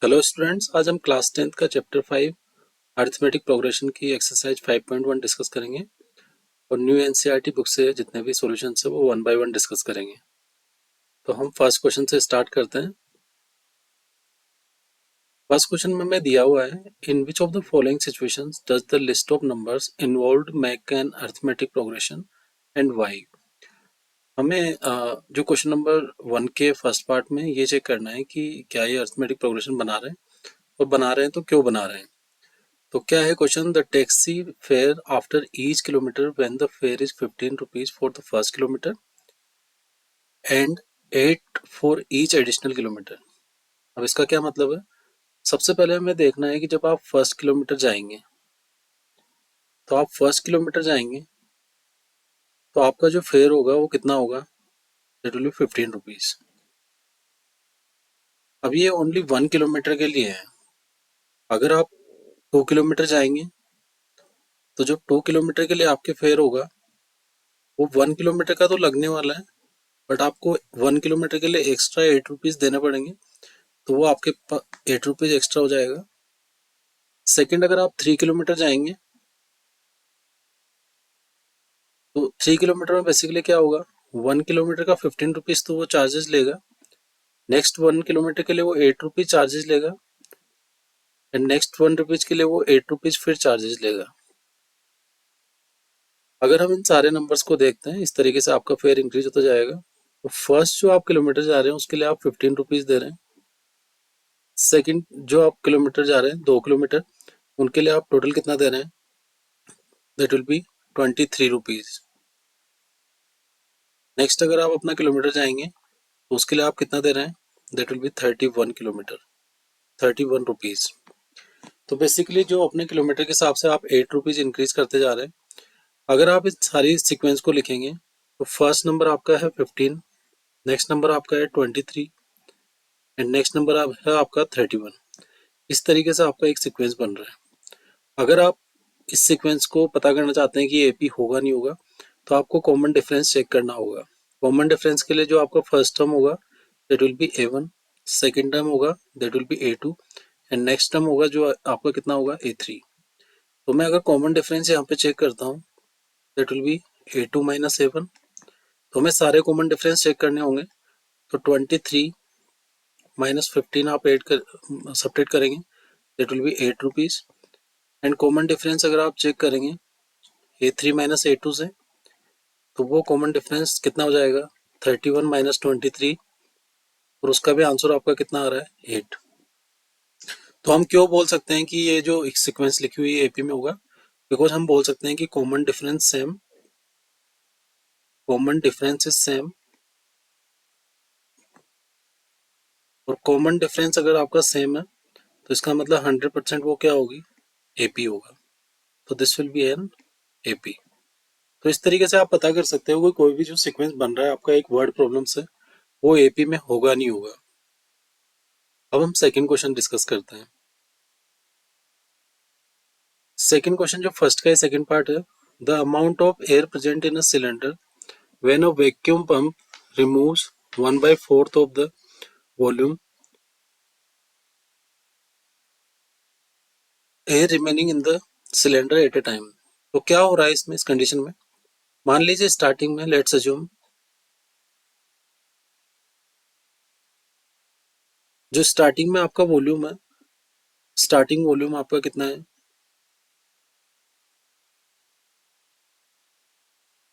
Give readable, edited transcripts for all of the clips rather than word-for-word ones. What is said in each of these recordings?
Hello students, आज हम class 10th का चैप्टर 5 अरिथमेटिक प्रोग्रेशन की एक्सरसाइज 5.1 डिस्कस करेंगे और न्यू एनसीईआरटी बुक से जितने भी सॉल्यूशंस है वो वन बाय वन डिस्कस करेंगे। तो हम फर्स्ट क्वेश्चन से स्टार्ट करते हैं। फर्स्ट क्वेश्चन में मैं दिया हुआ है, in which of the following situations does the list of numbers involved make an arithmetic progression and why. हमें जो क्वेश्चन नंबर 1 के फर्स्ट पार्ट में ये चेक करना है कि क्या ये अरिथमेटिक प्रोग्रेशन बना रहे हैं, और बना रहे हैं तो क्यों बना रहे हैं। तो क्या है question, the taxi fare after each kilometre when the fair is 15 rupees for the first kilometre and 8 for each additional kilometre. अब इसका क्या मतलब है? सबसे पहले हमें देखना है कि जब आप फर्स्ट किलोमीटर जाएंगे, तो आप फर्स्ट किलोमीटर जाएंगे तो आपका जो फेयर होगा वो कितना होगा? That will B 15 rupees. अब ये ओनली 1 किलोमीटर के लिए है। अगर आप 2 किलोमीटर जाएंगे तो जो 2 किलोमीटर के लिए आपके फेयर होगा वो 1 किलोमीटर का तो लगने वाला है, बट आपको 1 किलोमीटर के लिए एक्स्ट्रा 8 रुपीज देने पड़ेंगे, तो वो आपके 8 रुपीज एक्स्ट्रा हो जाएगा। सेकंड, अगर आप 3 किलोमीटर जाएंगे तो 3 किलोमीटर में बेसिकली क्या होगा, 1 किलोमीटर का 15 रुपीज तो वो चार्जेस लेगा, नेक्स्ट 1 किलोमीटर के लिए वो 8 रुपीज चार्जेस लेगा, एंड नेक्स्ट 1 रुपीज के लिए वो 8 रुपीज फिर चार्जेस लेगा। अगर हम इन सारे नंबर्स को देखते हैं, इस तरीके से आपका फेयर इंक्रीज होता जाएगा। तो फर्स्ट जो आप किलोमीटर जा रहे हैं उसके लिए आप 15 रुपीज दे रहे हैं। सेकंड जो आप किलोमीटर जा रहे हैं, 2 किलोमीटर, उनके लिए आप टोटल कितना दे रहे हैं? That will B 23 rupees. Next अगर आप अपना किलोमीटर जाएंगे तो उसके लिए आप कितना दे रहे हैं? That will B 31 kilometre, 31 rupees. तो बेसिकली जो अपने किलोमीटर के हिसाब से आप 8 रुपीज इंक्रीज करते जा रहे हैं। अगर आप इस सारी सीक्वेंस को लिखेंगे तो फर्स्ट नंबर आपका है 15, नेक्स्ट नंबर आपका है 23 एंड नेक्स्ट नंबर है आपका 31। इस तरीके से आपका एक सीक्वेंस बन रहा है। अगर आप इस सीक्वेंस को पता करना चाहते हैं कि एपी होगा नहीं होगा, तो आपको कॉमन डिफरेंस चेक करना होगा। कॉमन डिफरेंस के लिए जो आपका फर्स्ट टर्म होगा that will be A1, second term होगा that will be A2 and next term होगा जो आपका कितना होगा A3। तो मैं अगर कॉमन डिफरेंस यहाँ पे चेक करता हूँ that will be A2 minus A1। तो हमें सारे कॉमन डिफरेंस चेक करने होंगे। तो 23 माइनस 15 आप एड कर सब्ट्रैक्ट करेंगे that will be 8 rupees. And common difference अगर आप चेक करेंगे A3 माइनस A2 से, तो वो कॉमन डिफरेंस कितना हो जाएगा? 31 माइनस 23, और उसका भी आंसर आपका कितना आ रहा है? 8। तो हम क्यों बोल सकते हैं कि ये जो एक सीक्वेंस लिखी हुई है एपी में होगा? बिकॉज हम बोल सकते हैं कि common difference same, common difference is same, और कॉमन डिफरेंस अगर आपका सेम है तो इसका मतलब 100% वो क्या होगी? एपी होगा। तो this will B an AP. तो इस तरीके से आप पता कर सकते हो कि कोई भी जो सीक्वेंस बन रहा है आपका एक वर्ड प्रॉब्लम से, वो एपी में होगा नहीं होगा। अब हम सेकंड क्वेश्चन डिस्कस करते हैं। सेकंड क्वेश्चन जो फर्स्ट का है, सेकंड पार्ट है, the amount of air present in a cylinder when a vacuum pump removes 1/4 of the volume air remaining in the cylinder eight A time. तो क्या हो रहा है इसमें, इस कंडीशन में? मान लीजिए स्टार्टिंग में लेट्स अज्यूम जो स्टार्टिंग में आपका वॉल्यूम है, स्टार्टिंग वॉल्यूम आपका कितना है?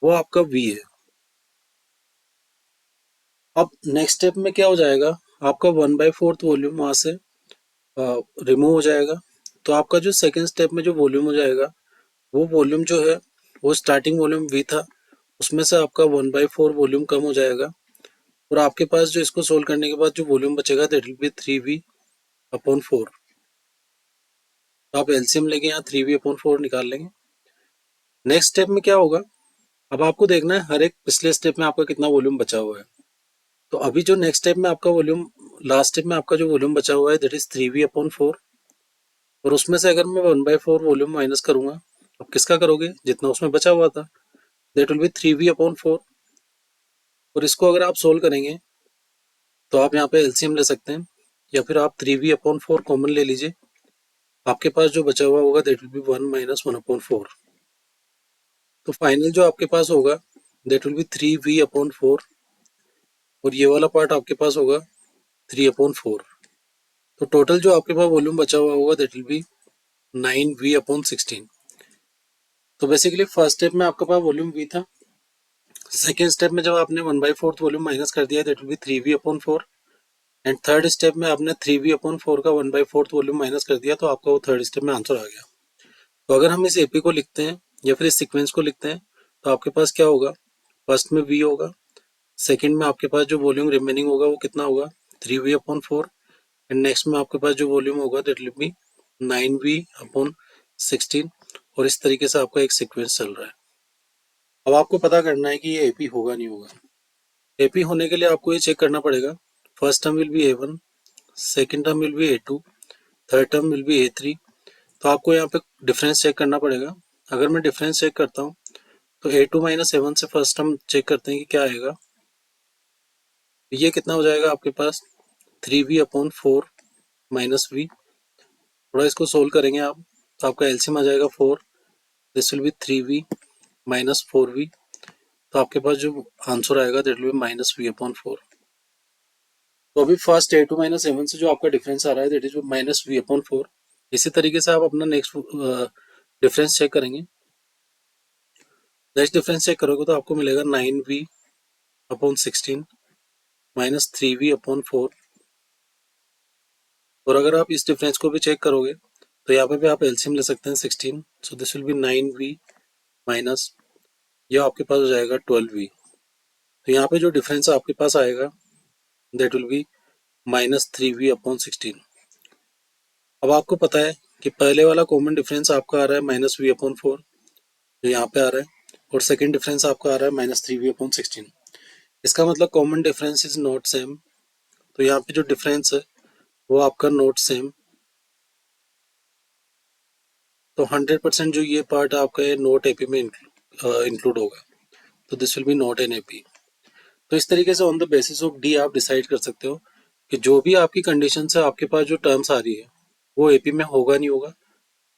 वो आपका V है। अब नेक्स्ट स्टेप में क्या हो जाएगा, आपका 1/4 वॉल्यूम वहां से रिमूव हो जाएगा। तो आपका जो सेकेंड स्टेप में जो वॉल्यूम हो जाएगा, वो वॉल्यूम जो है वो स्टार्टिंग वॉल्यूम V था, उसमें से आपका 1/4 वॉल्यूम कम हो जाएगा, और आपके पास जो इसको सोल्व करने के बाद जो वॉल्यूम बचेगा दैट विल बी 3V/4। तो आप एलसीएम लेके यहाँ 3V/4 निकाल लेंगे। नेक्स्ट स्टेप में क्या होगा, अब आपको देखना है हर एक पिछले स्टेप में आपका कितना वॉल्यूम बचा हुआ है। तो अभी जो नेक्स्ट स्टेप में आपका वॉल्यूम, लास्ट स्टेप में आपका जो वॉल्यूम बचा हुआ है दैट इज 3V/4, और उसमें से अगर मैं 1/4 वॉल्यूम माइनस करूंगा, अब किसका करोगे? जितना उसमें बचा हुआ था, दैट विल बी 3V/4। और इसको अगर आप सोल्व करेंगे तो आप यहाँ पे एलसीएम ले सकते हैं। या फिर आप 3v/4 कॉमन ले लीजिए, आपके पास जो बचा हुआ होगा दैट विल बी 1 माइनस 1/4। तो फाइनल जो आपके पास होगा दैट विल बी 3v/4 और ये वाला पार्ट आपके पास होगा 3/4। तो टोटल जो आपके पास वॉल्यूम बचा हुआ होगा दैट विल बी 9v/16। तो बेसिकली फर्स्ट स्टेप में आपके पास वॉल्यूम v था, सेकेंड स्टेप में जब आपने 1/4 वॉल्यूम माइनस कर दिया that will B 3v/4 and third step में आपने 3v/4 का 1/4 वॉल्यूम माइनस कर दिया, तो आपका वो थर्ड स्टेप में आंसर आ गया। तो अगर हम इस एपी को लिखते हैं या फिर इस सीक्वेंस को लिखते हैं तो आपके पास क्या होगा, फर्स्ट में v होगा, सेकंड में आपके पास जो वॉल्यूम रिमेनिंग होगा वो कितना होगा 3v/4 एंड नेक्स्ट में आपके पास जो वॉल्यूम होगा दैट विल बी 9v/16 और इस तरीके से आपका एक सीक्वेंस चल रहा है। अब आपको पता करना है कि ये एपी होगा नहीं होगा। एपी होने के लिए आपको ये चेक करना पड़ेगा, first term will be a1, second term will be a2, third term will be a3। तो आपको यहाँ पे डिफरेंस चेक करना पड़ेगा। अगर मैं डिफरेंस चेक करता हूँ तो a2 माइनस a1 से फर्स्ट टर्म चेक करते हैं कि क्या आएगा। ये कितना हो जाएगा आपके पास 3v/4 माइनस v। थोड़ा इसको सोल्व करेंगे आप तो आपका एलसीएम आ जाएगा 4, this will B 3v minus 4v। तो आपके पास जो आंसर आएगा that will B minus v/4। तो अभी फर्स्ट a2 माइनस a1 से जो आपका डिफरेंस आ रहा है दैट इज माइनस v/4। इसी तरीके से आप अपना नेक्स्ट डिफरेंस चेक करेंगे। नेक्स्ट डिफरेंस चेक करोगे तो आपको मिलेगा 9v/16 माइनस 3v/4। और अगर आप इस डिफरेंस को भी चेक करोगे तो यहाँ पे भी आप एलसीएम ले सकते हैं 16, so this will B 9v minus यह आपके पास हो जाएगा 12v। तो यहाँ पे जो डिफरेंस आपके पास आएगा that will B minus 3v/16। अब आपको पता है कि पहले वाला कॉमन डिफरेंस आपका आ रहा है माइनस v/4 जो यहाँ पे आ रहा है, और सेकंड डिफरेंस आपका आ रहा है माइनस 3v/16। इसका मतलब common difference is not same. तो यहाँ पे जो डिफरेंस है वो आपका नॉट सेम। तो 100% जो ये पार्ट आपका है नोट एपी में इंक्लूड होगा, तो this will B not an AP. तो इस तरीके से on the basis of D आप डिसाइड कर सकते हो कि जो भी आपकी कंडीशन है आपके पास जो टर्म्स आ रही है वो एपी में होगा नहीं होगा।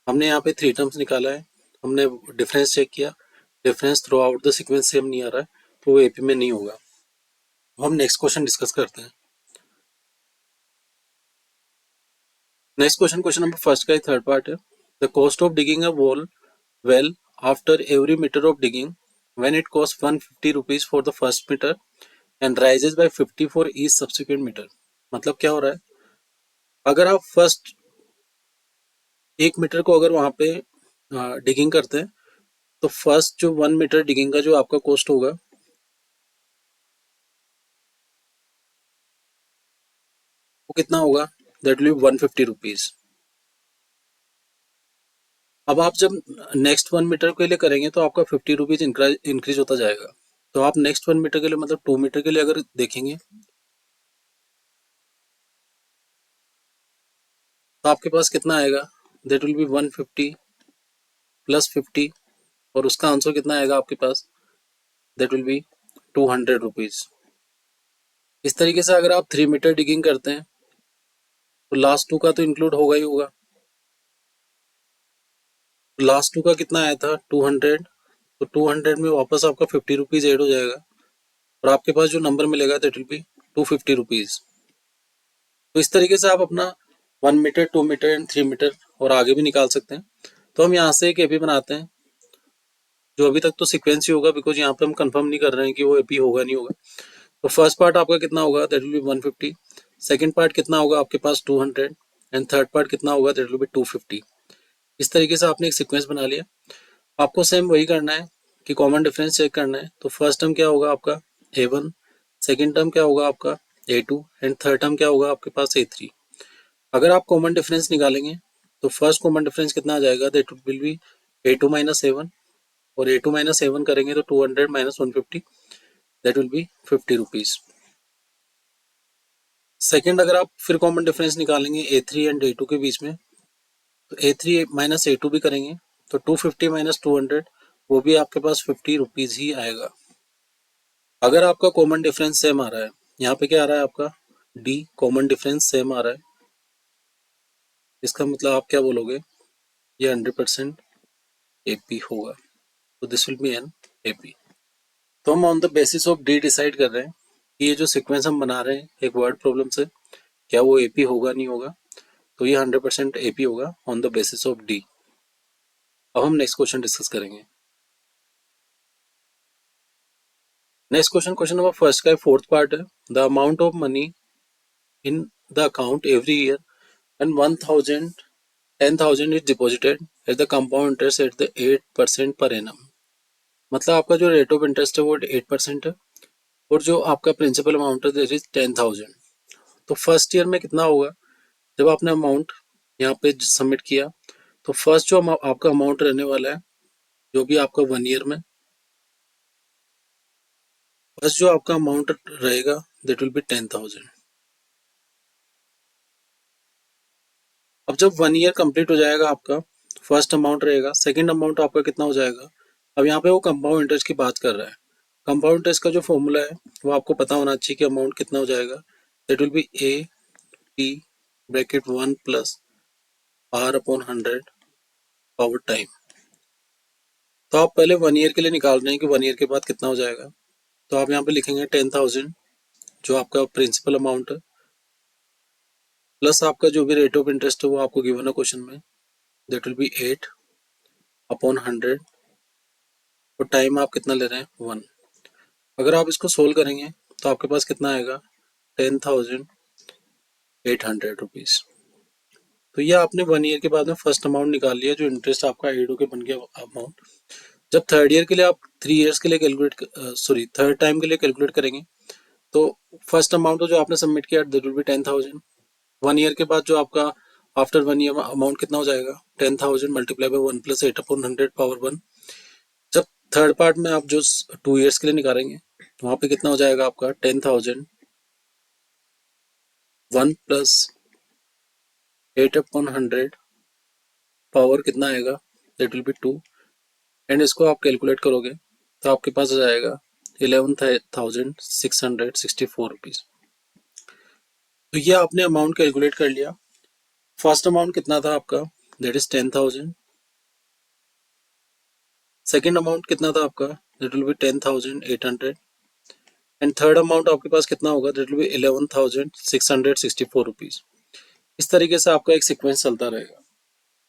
हमने यहाँ पे 3 टर्म्स निकाला है, हमने डिफरेंस चेक किया, difference throughout the sequence same नहीं आ रहा है तो वो एपी में नहीं होगा। हम नेक्स्ट क्वेश्चन डिस्कस करते हैं। Next question, question number first का ही थर्ड पार्ट है। The cost of digging a well after every meter of digging when it costs 150 rupees for the first meter and rises by 50 for each subsequent meter। मतलब क्या हो रहा है, अगर आप first 1 metre को अगर वहां पे डिगिंग करते हैं तो फर्स्ट जो 1 मीटर डिगिंग का जो आपका कॉस्ट होगा वो कितना होगा, दैट विल बी 150 रुपीज। अब आप जब नेक्स्ट 1 मीटर के लिए करेंगे तो आपका 50 रुपीज इंक्रीज होता जाएगा। तो आप नेक्स्ट 1 मीटर के लिए मतलब 2 मीटर के लिए अगर देखेंगे तो आपके पास कितना आएगा, दैट विल बी 150 प्लस 50 और उसका आंसर कितना आएगा आपके पास, दैट विल बी 200 रुपीज। इस तरीके से अगर आप 3 मीटर डिगिंग करते हैं तो लास्ट 2 का तो इंक्लूड होगा ही होगा। लास्ट 2 का कितना आया था 200, तो 200 में वापस आपका 50 रुपीज एड हो जाएगा और आपके पास जो नंबर मिलेगा दैट विल बी 250 रुपीज। तो इस तरीके से आप अपना 1 मीटर 2 मीटर एंड 3 मीटर और आगे भी निकाल सकते हैं। तो हम यहाँ से एक एपी बनाते हैं जो अभी तक तो सीक्वेंस ही होगा बिकॉज यहाँ पे हम कंफर्म नहीं कर रहे हैं कि वो एपी होगा नहीं होगा। तो फर्स्ट पार्ट आपका कितना होगा, that will B 150, second part कितना होगा आपके पास 200 एंड थर्ड पार्ट कितना होगा, दैट विल बी 250। इस तरीके से आपने एक सीक्वेंस बना लिया। आपको सेम वही करना है कि कॉमन डिफरेंस चेक करना है। तो फर्स्ट टर्म क्या होगा आपका a1, सेकंड टर्म क्या होगा आपका a2 एंड थर्ड टर्म क्या होगा आपके पास a3। अगर आप कॉमन डिफरेंस निकालेंगे तो फर्स्ट कॉमन डिफरेंस कितना आ जाएगा, that will be a2 minus a1 और a2 माइनस a1 करेंगे तो 200 minus 150 that will B 50 rupees. Second अगर आप फिर कॉमन डिफरेंस निकालेंगे a3 एंड a2 के बीच में तो a3 माइनस a2 भी करेंगे तो 250 माइनस 200 वो भी आपके पास 50 रुपीज ही आएगा। अगर आपका कॉमन डिफरेंस सेम आ रहा है, यहाँ पे क्या आ रहा है आपका डी कॉमन डिफरेंस सेम आ रहा है, इसका मतलब आप क्या बोलोगे, ये 100% एपी होगा, तो this will B an AP. तो हम on the basis of D decide कर रहे हैं कि ये जो सीक्वेंस हम बना रहे हैं एक वर्ड प्रॉब्लम से, क्या वो एपी होगा नहीं होगा, तो ये 100% एपी होगा on the basis of D. अब हम नेक्स्ट क्वेश्चन डिस्कस करेंगे। Next question, question number first का फोर्थ पार्ट है, the amount of money in the account every year and 10,000 is deposited at the compound interest at the 8% per annum. मतलब आपका जो rate of interest है वो 8% है, और जो आपका प्रिंसिपल अमाउंट है दैट इज 10,000। तो फर्स्ट ईयर में कितना होगा, जब आपने अमाउंट यहाँ पे सबमिट किया, तो फर्स्ट जो आपका अमाउंट रहने वाला है, जो भी आपका 1 ईयर में फर्स्ट जो आपका अमाउंट रहेगा दैट विल बी 10,000। अब जब 1 ईयर कंप्लीट हो जाएगा आपका, फर्स्ट अमाउंट रहेगा, सेकंड अमाउंट आपका कितना हो जाएगा। अब यहाँ पे वो कंपाउंड इंटरेस्ट की बात कर रहा है, कंपाउंड इंटरेस्ट का जो फॉर्मूला है वो आपको पता होना चाहिए कि अमाउंट कितना हो जाएगा, that will be a P bracket 1 plus R upon 100 power time. तो आप पहले 1 ईयर के लिए निकाल रहे हैं कि 1 ईयर के बाद कितना हो जाएगा, तो आप यहाँ पे लिखेंगे 10,000 जो आपका प्रिंसिपल अमाउंट है, प्लस आपका जो भी रेट ऑफ इंटरेस्ट है वो आपको गिवन है क्वेश्चन में, दैट विल बी 8 अपॉन 100, और टाइम आप कितना ले रहे हैं 1। अगर आप इसको सोल्व करेंगे तो आपके पास कितना आएगा 10,800 रुपीज। तो ये आपने 1 ईयर के बाद में फर्स्ट अमाउंट निकाल लिया, जो इंटरेस्ट आपका एड होके बन गया अमाउंट। जब थर्ड ईयर के लिए आप 3 ईयर्स के लिए कैलकुलेट सॉरी थर्ड टाइम के लिए कैलकुलेट करेंगे, तो फर्स्ट अमाउंट जो आपने सबमिट किया दैट विल बी 10,000। 1 ईयर के बाद जो आपका आफ्टर 1 ईयर अमाउंट कितना हो जाएगा 10,000 multiply by 1 plus 8 upon 100 power 1। जब थर्ड पार्ट में आप जो 2 ईयर्स के लिए निकालेंगे, वहां पे कितना हो जाएगा आपका 10,000 1 प्लस 8 अपॉन 100 पावर कितना आएगा दैट विल बी 2, एंड इसको आप कैलकुलेट करोगे तो आपके पास आ जाएगा 11,664 रुपीज। तो ये आपने अमाउंट कैलकुलेट कर लिया। फर्स्ट अमाउंट कितना था आपका, दैट इज 10,000। सेकेंड अमाउंट कितना था आपका, that will B 10,800, and third amount आपके पास कितना होगा, दैट विल बी 11,664 रुपीज। इस तरीके से आपका एक सीक्वेंस चलता रहेगा।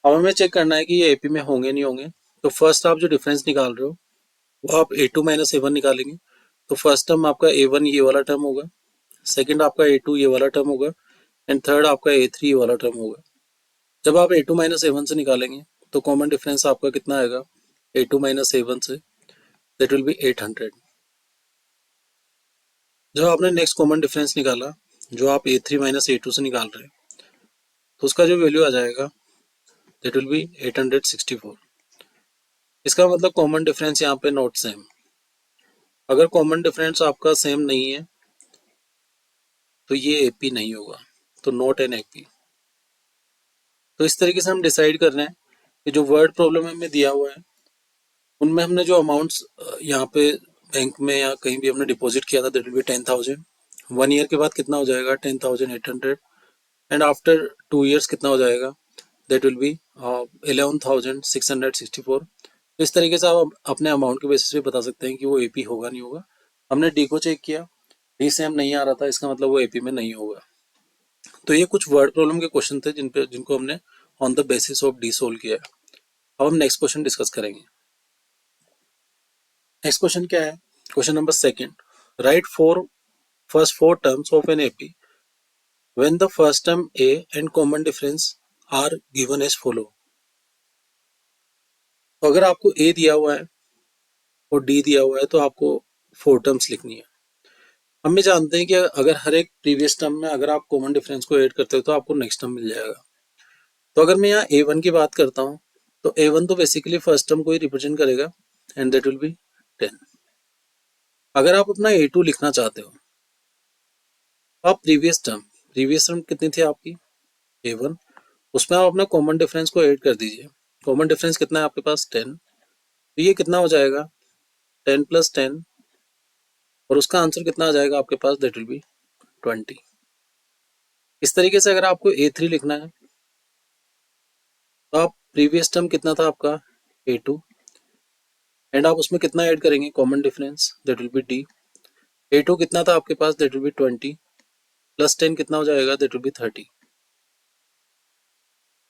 अब हमें चेक करना है कि ये एपी में होंगे नहीं होंगे। तो फर्स्ट आप जो डिफरेंस निकाल रहे हो वो आप A2 माइनस A1 निकालेंगे, तो फर्स्ट टर्म आपका A1 ये वाला टर्म होगा, सेकंड आपका A2 ये वाला टर्म होगा, एंड थर्ड आपका A3 ये वाला टर्म होगा। जब आप A2 माइनस A1 से निकालेंगे तो कॉमन डिफरेंस आपका कितना आएगा A2 माइनस A1 से, दैट विल बी 800। जब आपने नेक्स्ट कॉमन डिफरेंस निकाला, जो आप A3 माइनस A2 से निकाल रहे हैं, तो उसका जो वैल्यू आ जाएगा दैट विल बी 864। इसका मतलब कॉमन डिफरेंस यहाँ पे नॉट सेम। अगर कॉमन डिफरेंस आपका सेम नहीं है तो ये एपी नहीं होगा, तो नॉट एन एपी। तो इस तरीके से हम डिसाइड कर रहे हैं कि जो वर्ड प्रॉब्लम हमें दिया हुआ है उनमें हमने जो अमाउंट्स यहाँ पे बैंक में या कहीं भी हमने डिपॉजिट किया था दैट विल बी 10,000। 1 ईयर के बाद कितना हो जाएगा 10,800, एंड आफ्टर 2 ईयर्स कितना हो जाएगा दैट विल बी 11,664। इस तरीके से आप अपने अमाउंट के बेसिस पे बता सकते हैं कि वो एपी होगा नहीं होगा। हमने डी को चेक किया, डी सेम नहीं आ रहा था, इसका मतलब वो एपी में नहीं होगा। तो ये कुछ वर्ड प्रॉब्लम के क्वेश्चन थे जिनको हमने on the basis of D solve किया है। अब हम नेक्स्ट क्वेश्चन डिस्कस करेंगे। नेक्स्ट क्वेश्चन क्या है, question number second, right first four terms of an AP when the first term A and common difference are given as follow. तो अगर आपको ए दिया हुआ है और डी दिया हुआ है तो आपको 4 टर्म्स लिखनी है। हम भी जानते हैं कि अगर हर एक प्रीवियस टर्म में अगर आप कॉमन डिफरेंस को ऐड करते हो तो आपको नेक्स्ट टर्म मिल जाएगा। तो अगर मैं यहाँ A1 की बात करता हूँ तो A1 तो बेसिकली फर्स्ट टर्म को ही रिप्रेजेंट करेगा, एंड दैट विल बी 10। अगर आप अपना A2 लिखना चाहते हो तो आप प्रीवियस टर्म कितनी थी आपकी A1, उसमें आप अपना कॉमन डिफरेंस को ऐड कर दीजिए। कॉमन डिफरेंस कितना है आपके पास 10, तो ये कितना हो जाएगा 10 प्लस 10, और उसका आंसर कितना आ जाएगा आपके पास दैट विल बी 20। इस तरीके से अगर आपको A3 लिखना है तो आप प्रीवियस टर्म कितना था आपका A2 एंड आप उसमें कितना ऐड करेंगे common difference that will B D। A2 कितना था आपके पास दैट विल बी 20 प्लस 10 कितना हो जाएगा दैट विल बी 30।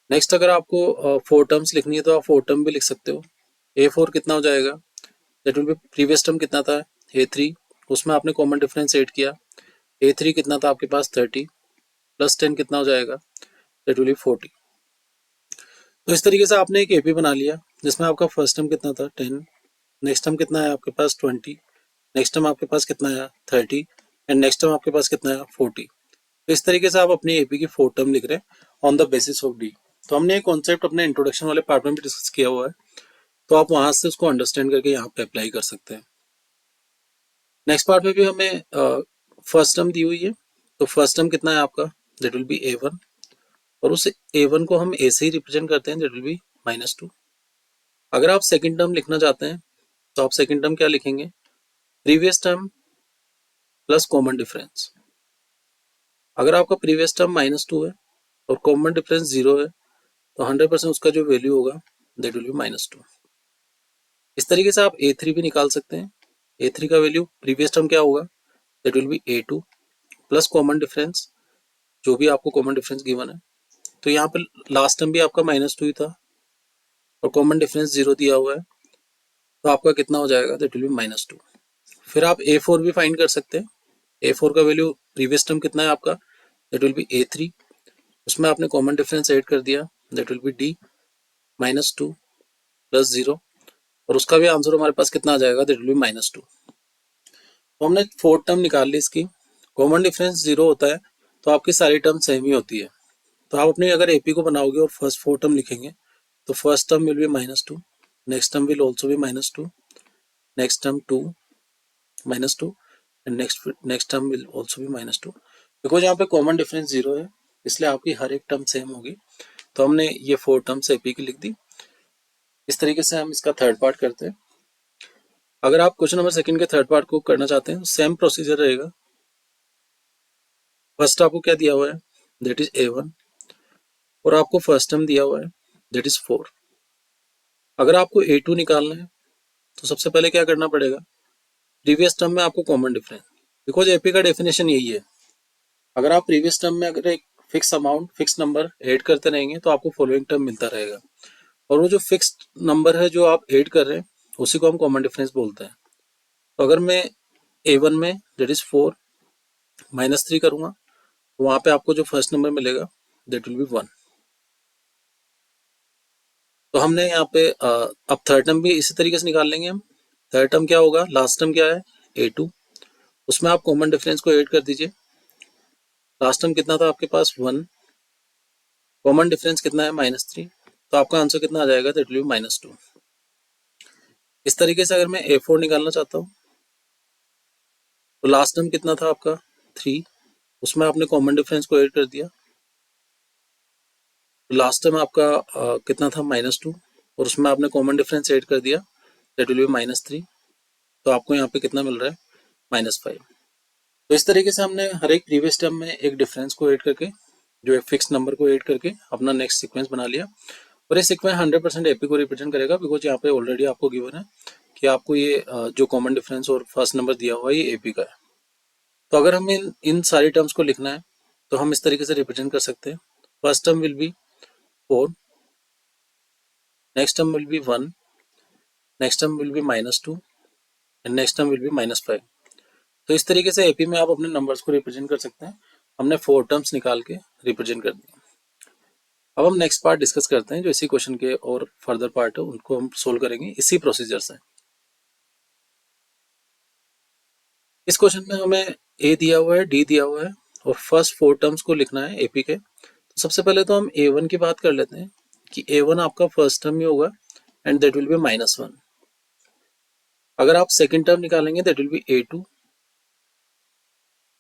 नेक्स्ट अगर आपको 4 टर्म्स लिखनी है तो आप 4 टर्म भी लिख सकते हो। A4 कितना हो जाएगा that will B previous term कितना था A3 उसमें आपने कॉमन डिफरेंस ऐड किया। A3 कितना था आपके पास 30 प्लस 10 कितना हो जाएगा दैट विल बी 40। तो इस तरीके से आपने एक एपी बना लिया जिसमें आपका फर्स्ट टर्म कितना था 10, नेक्स्ट टर्म कितना है आपके पास 20, नेक्स्ट टर्म आपके पास कितना है 30 एंड नेक्स्ट टर्म आपके पास कितना है 40। तो इस तरीके से आप अपनी एपी की 4 टर्म लिख रहे हैं on the basis of D. तो हमने ये कॉन्सेप्ट अपने इंट्रोडक्शन वाले पार्ट में भी डिस्कस किया हुआ है, तो आप वहां से उसको अंडरस्टैंड करके यहाँ पे अप्लाई कर सकते हैं। नेक्स्ट पार्ट में भी हमें फर्स्ट टर्म दी हुई है, तो फर्स्ट टर्म कितना है आपका दैट विल बी A1 और उस A1 को हम A से ही रिप्रेजेंट करते हैं दैट विल बी -2। अगर आप सेकंड टर्म लिखना चाहते हैं तो आप सेकंड टर्म क्या लिखेंगे previous term plus common difference. अगर आपका प्रीवियस टर्म -2 है और कॉमन डिफरेंस 0 है तो 100% उसका जो वैल्यू होगा दैट विल बी -2। इस तरीके से आप A3 भी निकाल सकते हैं। A3 का वैल्यू प्रीवियस टर्म क्या होगा that will be A2 plus common difference, जो भी आपको कॉमन डिफरेंस गिवन है। तो यहाँ पे लास्ट टर्म भी आपका -2 ही था और कॉमन डिफरेंस 0 दिया हुआ है, तो आपका कितना हो जाएगा दैट विल बी -2। फिर आप A4 भी फाइंड कर सकते हैं। A4 का वैल्यू प्रीवियस टर्म कितना है आपका दैट विल बी A3, उसमें आपने कॉमन डिफरेंस ऐड कर दिया that will B D -2 plus 0 और उसका भी आंसर हमारे पास कितना आ जाएगा दैट विल बी -2। तो हमने 4 टर्म निकाल ली इसकी। कॉमन डिफरेंस 0 होता है तो आपकी सारी टर्म सेम ही होती है। तो आप अपने अगर एपी को बनाओगे और फर्स्ट 4 टर्म लिखेंगे तो first term will be -2, next term will also B -2, next term 2 -2 and next term will also B -2। Because यहाँ पे कॉमन डिफरेंस 0 है इसलिए आपकी हर एक टर्म सेम होगी। तो हमने ये 4 टर्म्स एपी की लिख दी। इस तरीके से हम इसका थर्ड पार्ट करते हैं। अगर आप क्वेश्चन नंबर सेकंड के थर्ड पार्ट को करना चाहते हैं सेम प्रोसीजर रहेगा। फर्स्ट आपको क्या दिया हुआ है दैट इज A1 और आपको फर्स्ट टर्म दिया हुआ है दैट इज 4। अगर आपको A2 निकालना है तो सबसे पहले क्या करना पड़ेगा प्रीवियस टर्म में आपको कॉमन डिफरेंस, बिकॉज एपी का डेफिनेशन यही है अगर आप प्रीवियस टर्म में अगर एक fix amount fix number add करते रहेंगे तो आपको फॉलोइंग टर्म मिलता रहेगा और वो जो फिक्स्ड नंबर है जो आप ऐड कर रहे हैं उसी को हम कॉमन डिफरेंस बोलते हैं। तो अगर मैं A1 में दैट इज 4 -3 करूंगा तो वहां पे आपको जो फर्स्ट नंबर मिलेगा दैट विल बी 1। तो हमने यहाँ पे अब थर्ड टर्म भी इसी तरीके से निकाल लेंगे हम। थर्ड टर्म क्या होगा लास्ट टर्म क्या है A2, उसमें आप कॉमन डिफरेंस को ऐड कर दीजिए। लास्ट टर्म कितना था आपके पास 1, कॉमन डिफरेंस कितना है -3, तो आपका आंसर कितना आ जाएगा दैट विल बी -2। इस तरीके से अगर मैं A4 निकालना चाहता हूँ तो लास्ट टर्म कितना था आपका 3, उसमें आपने कॉमन डिफरेंस को ऐड कर दिया। तो लास्ट टर्म आपका कितना था -2 और उसमें आपने कॉमन डिफरेंस ऐड कर दिया दैट विल बी -3, तो आपको यहाँ पे कितना मिल रहा है -5। तो इस तरीके से हमने हर एक प्रीवियस टर्म में एक डिफरेंस को ऐड करके जो एक फिक्स नंबर को ऐड करके अपना नेक्स्ट सीक्वेंस बना लिया और ये सीक्वेंस 100% एपी को रिप्रेजेंट करेगा बिकॉज यहाँ पे ऑलरेडी आपको गिवन है कि आपको ये जो कॉमन डिफरेंस और फर्स्ट नंबर दिया हुआ है ये एपी का है। तो अगर हमें इन सारी टर्म्स को लिखना है तो हम इस तरीके से रिप्रेजेंट कर सकते हैं। First term will be 4, next term will be 1, next term will be -2 and next term will be -5। तो इस तरीके से एपी में आप अपने नंबर्स को रिप्रेजेंट कर सकते हैं। हमने 4 टर्म्स निकाल के रिप्रेजेंट कर दिए। अब हम नेक्स्ट पार्ट डिस्कस करते हैं जो इसी क्वेश्चन के और फर्दर पार्ट है उनको हम सोल्व करेंगे इसी प्रोसीजर से। इस क्वेश्चन में हमें ए दिया हुआ है डी दिया हुआ है और फर्स्ट 4 टर्म्स को लिखना है एपी के। तो सबसे पहले तो हम A1 की बात कर लेते हैं कि A1 आपका फर्स्ट टर्म ही होगा एंड दैट विल बी -1। अगर आप सेकंड टर्म निकालेंगे that will be A2।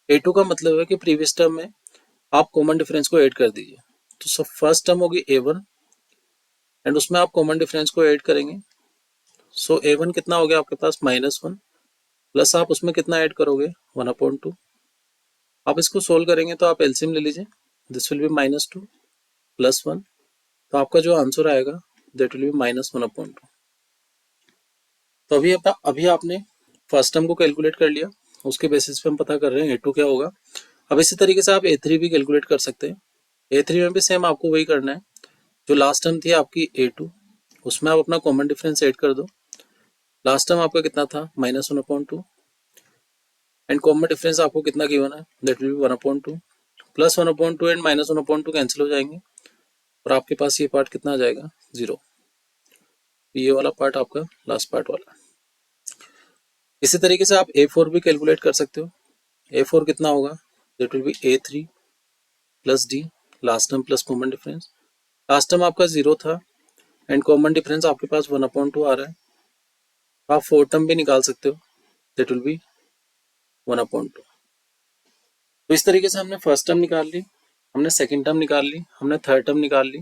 A2 का मतलब है कि प्रीवियस टर्म में आप कॉमन डिफरेंस को ऐड कर दीजिए। तो सब फर्स्ट टर्म होगी A1 एंड उसमें आप कॉमन डिफरेंस को ऐड करेंगे। सो A1 कितना हो गया आपके पास -1 प्लस आप उसमें कितना ऐड करोगे 1/2। आप इसको सोल्व करेंगे तो आप एलसीएम ले लीजिए दिस विल बी -2 +1, तो आपका जो आंसर आएगा दैट विल बी -1/2। तो अभी आपने फर्स्ट टर्म को कैलकुलेट कर लिया, उसके बेसिस पे हम पता कर रहे हैं A2 क्या होगा। अब इसी तरीके से आप A3 भी कैलकुलेट कर सकते हैं। A3 में भी सेम आपको वही करना है, जो लास्ट टर्म थी आपकी A2, उसमें आप अपना कॉमन डिफरेंस ऐड कर दो। लास्ट टर्म आपका कितना था -1/2, एंड कॉमन डिफरेंस आपको कितना गिवन है that will B 1/2, +1/2 and -1/2 cancel हो जाएंगे और आपके पास ये पार्ट कितना आ जाएगा 0। ये वाला पार्ट आपका लास्ट पार्ट वाला। इसी तरीके से आप A4 भी कैलकुलेट कर सकते हो। A4 कितना होगा that will be A3 plus D, last term plus common difference. Last term आपका 0 था एंड कॉमन डिफरेंस आपके पास 1/2 आ रहा है, आप फोर टर्म भी निकाल सकते हो दैट विल बी 1/2। तो इस तरीके से हमने फर्स्ट टर्म निकाल ली, हमने सेकंड टर्म निकाल ली, हमने थर्ड टर्म निकाल ली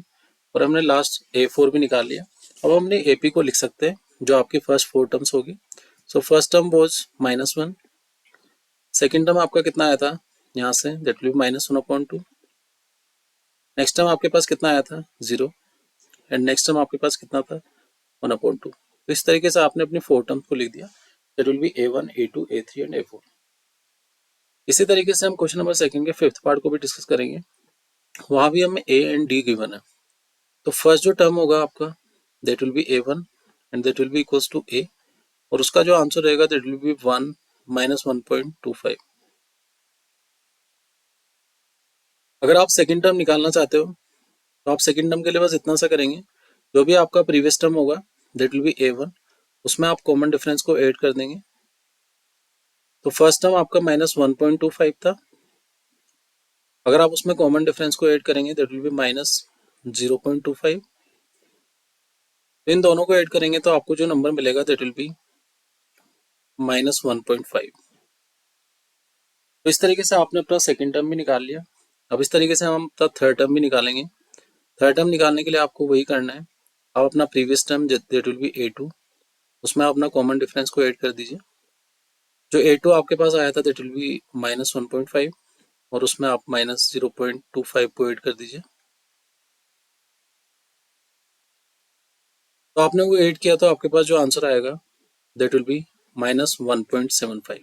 और हमने लास्ट A4 भी निकाल लिया। अब हमने AP को लिख सकते हैं जो आपकी फर्स्ट फोर टर्म्स होगी। So first term was -1, second term आपका कितना आया था यहाँ say that will B -1/2, next term आपके पास कितना आया था 0, एंड नेक्स्ट टर्म आपके पास कितना था 1/2। तो इस तरीके से आपने अपनी फोर टर्म्स को लिख दिया that will be A1, A2, A3 and A4। इसी तरीके से हम क्वेश्चन नंबर सेकंड के फिफ्थ पार्ट को भी डिस्कस करेंगे। वहां भी हमें A एंड D गिवन है। तो फर्स्ट जो टर्म होगा आपका that will be A1 and that will be equals to A, और उसका जो आंसर रहेगा दैट विल बी 1 -1.25। अगर आप सेकंड टर्म निकालना चाहते हो तो आप सेकंड टर्म के लिए बस इतना सा करेंगे, जो भी आपका प्रीवियस टर्म होगा दैट विल बी A1, उसमें आप कॉमन डिफरेंस को ऐड कर देंगे। तो फर्स्ट टर्म आपका -1.25 था, अगर आप उसमें कॉमन डिफरेंस को ऐड करेंगे दैट विल बी -0.25। इन दोनों को ऐड करेंगे तो आपको जो नंबर मिलेगा दैट विल बी -1.5। तो इस तरीके से आपने अपना सेकंड टर्म भी निकाल लिया। अब इस तरीके से हम अपना थर्ड टर्म भी निकालेंगे। थर्ड टर्म निकालने के लिए आपको वही करना है, आप अपना previous term that will be A2, उसमें आप अपना कॉमन डिफरेंस को ऐड कर दीजिए। जो A2 आपके पास आया था दैट विल बी -1.5 और उसमें आप -0.25 को ऐड कर दीजिए। तो आपने वो ऐड किया तो आपके पास जो आंसर आएगा दैट विल बी -1.75।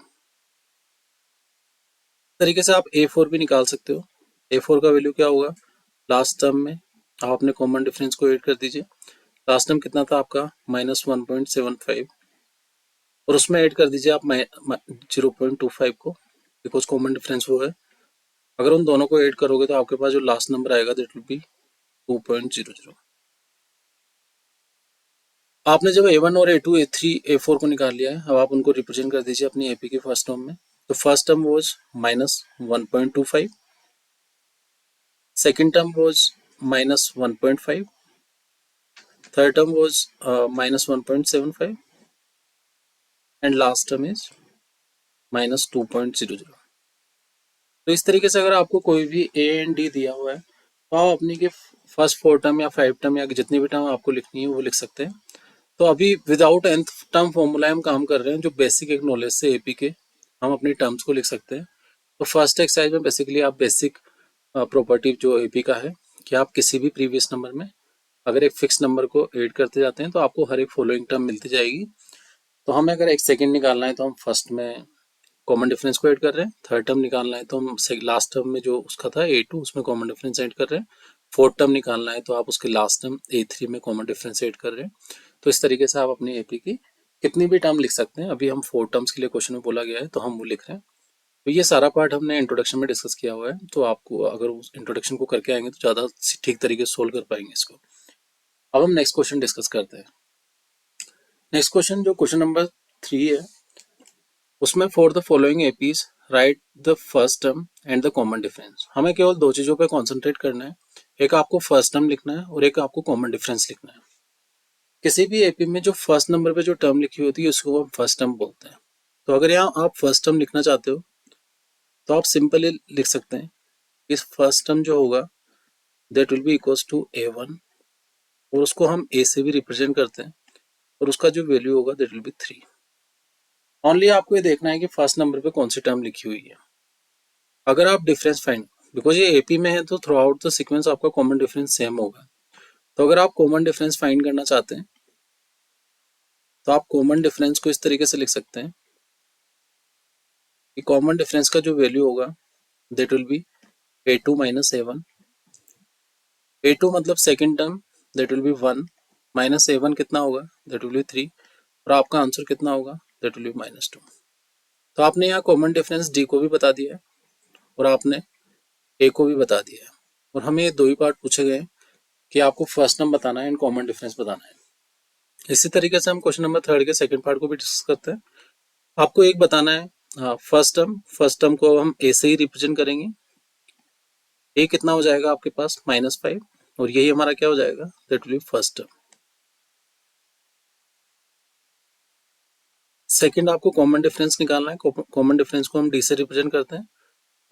तरीके से आप A4 भी निकाल सकते हो। A4 का वैल्यू क्या होगा, लास्ट टर्म में आप अपने कॉमन डिफरेंस को ऐड कर दीजिए। लास्ट टर्म कितना था आपका -1.75 और उसमें ऐड कर दीजिए आप 0.25 को, बिकॉज कॉमन डिफरेंस वो है। अगर उन दोनों को ऐड करोगे तो आपके पास जो लास्ट नंबर आएगा दैट विल बी 2.00। आपने जब A1 और A2, A3, A4 को निकाल लिया है, अब आप उनको रिप्रेजेंट कर दीजिए अपनी AP के फर्स्ट टर्म में। तो first term was -1.25, second term was -1.5, third term was -1.75 and last term is -2.00। तो इस तरीके से अगर आपको कोई भी A एंड D दिया हुआ है तो आप अपनी के फर्स्ट फोर टर्म या फाइव टर्म या जितनी भी टर्म आपको लिखनी है वो लिख सकते हैं। तो अभी विदाउट nth टर्म फॉर्मूला हम काम कर रहे हैं, जो बेसिक एक नॉलेज से AP के हम अपनी टर्म्स को लिख सकते हैं। तो फर्स्ट एक्सरसाइज में बेसिकली आप बेसिक प्रॉपर्टी जो AP का है कि आप किसी भी प्रीवियस नंबर में अगर एक फिक्स नंबर को ऐड करते जाते हैं तो आपको हर एक फॉलोइंग टर्म मिलती जाएगी। तो हमें अगर एक सेकेंड निकालना है तो हम फर्स्ट में कॉमन डिफरेंस को ऐड कर रहे हैं, थर्ड टर्म निकालना है तो हम लास्ट टर्म में जो उसका था A2 उसमें कॉमन डिफरेंस ऐड कर रहे हैं, फोर्थ टर्म निकालना है तो आप उसके लास्ट टर्म A3 में कॉमन डिफरेंस ऐड कर रहे हैं। तो इस तरीके से आप अपनी AP की कितनी भी टर्म लिख सकते हैं। अभी हम फोर टर्म्स के लिए क्वेश्चन में बोला गया है तो हम वो लिख रहे हैं। तो ये सारा पार्ट हमने इंट्रोडक्शन में डिस्कस किया हुआ है, तो आपको अगर उस इंट्रोडक्शन को करके आएंगे तो ज़्यादा ठीक तरीके से सोल्व कर पाएंगे इसको। अब हम नेक्स्ट क्वेश्चन डिस्कस करते हैं। नेक्स्ट क्वेश्चन जो क्वेश्चन नंबर 3 है, उसमें for the following APs right the first term and the common difference. हमें केवल दो चीज़ों पे कॉन्सेंट्रेट करना है, एक आपको फर्स्ट टर्म लिखना है और एक आपको कॉमन डिफरेंस लिखना है। किसी भी AP में जो फर्स्ट नंबर पे जो टर्म लिखी होती है उसको हम फर्स्ट टर्म बोलते हैं। तो अगर यहाँ आप फर्स्ट टर्म लिखना चाहते हो तो आप सिंपली लिख सकते हैं इस फर्स्ट टर्म जो होगा that will be equals to A1 और उसको हम A से भी रिप्रेजेंट करते हैं और उसका जो वैल्यू होगा दैट विल बी 3। ओनली आपको ये देखना है कि फर्स्ट नंबर पे कौन सी टर्म लिखी हुई है। अगर आप डिफरेंस फाइंड बिकॉज ये एपी में है तो थ्रू आउट द सीक्वेंस आपका कॉमन डिफरेंस सेम होगा। तो अगर आप कॉमन डिफरेंस फाइंड करना चाहते हैं तो आप कॉमन डिफरेंस को इस तरीके से लिख सकते हैं कि कॉमन डिफरेंस का जो वैल्यू होगा that will be a2 minus a1। a2 मतलब second term that will B 1 minus a1 कितना होगा दैट विल बी 3 और आपका आंसर कितना होगा दैट विल बी -2। तो आपने यहाँ कॉमन डिफरेंस डी को भी बता दिया है और आपने ए को भी बता दिया है और हमें ये दो ही पार्ट पूछे गए हैं कि आपको फर्स्ट टर्म बताना है एंड कॉमन डिफरेंस बताना है। इसी तरीके से हम क्वेश्चन नंबर 3 के सेकंड पार्ट को भी डिस्कस करते हैं। आपको एक बताना है, हाँ, फर्स्ट टर्म को हम ए से ही रिप्रेजेंट करेंगे। ए कितना हो जाएगा आपके पास -5 और यही हमारा क्या हो जाएगा that will B first term. Second आपको कॉमन डिफरेंस निकालना है। कॉमन डिफरेंस को हम डी से रिप्रेजेंट करते हैं,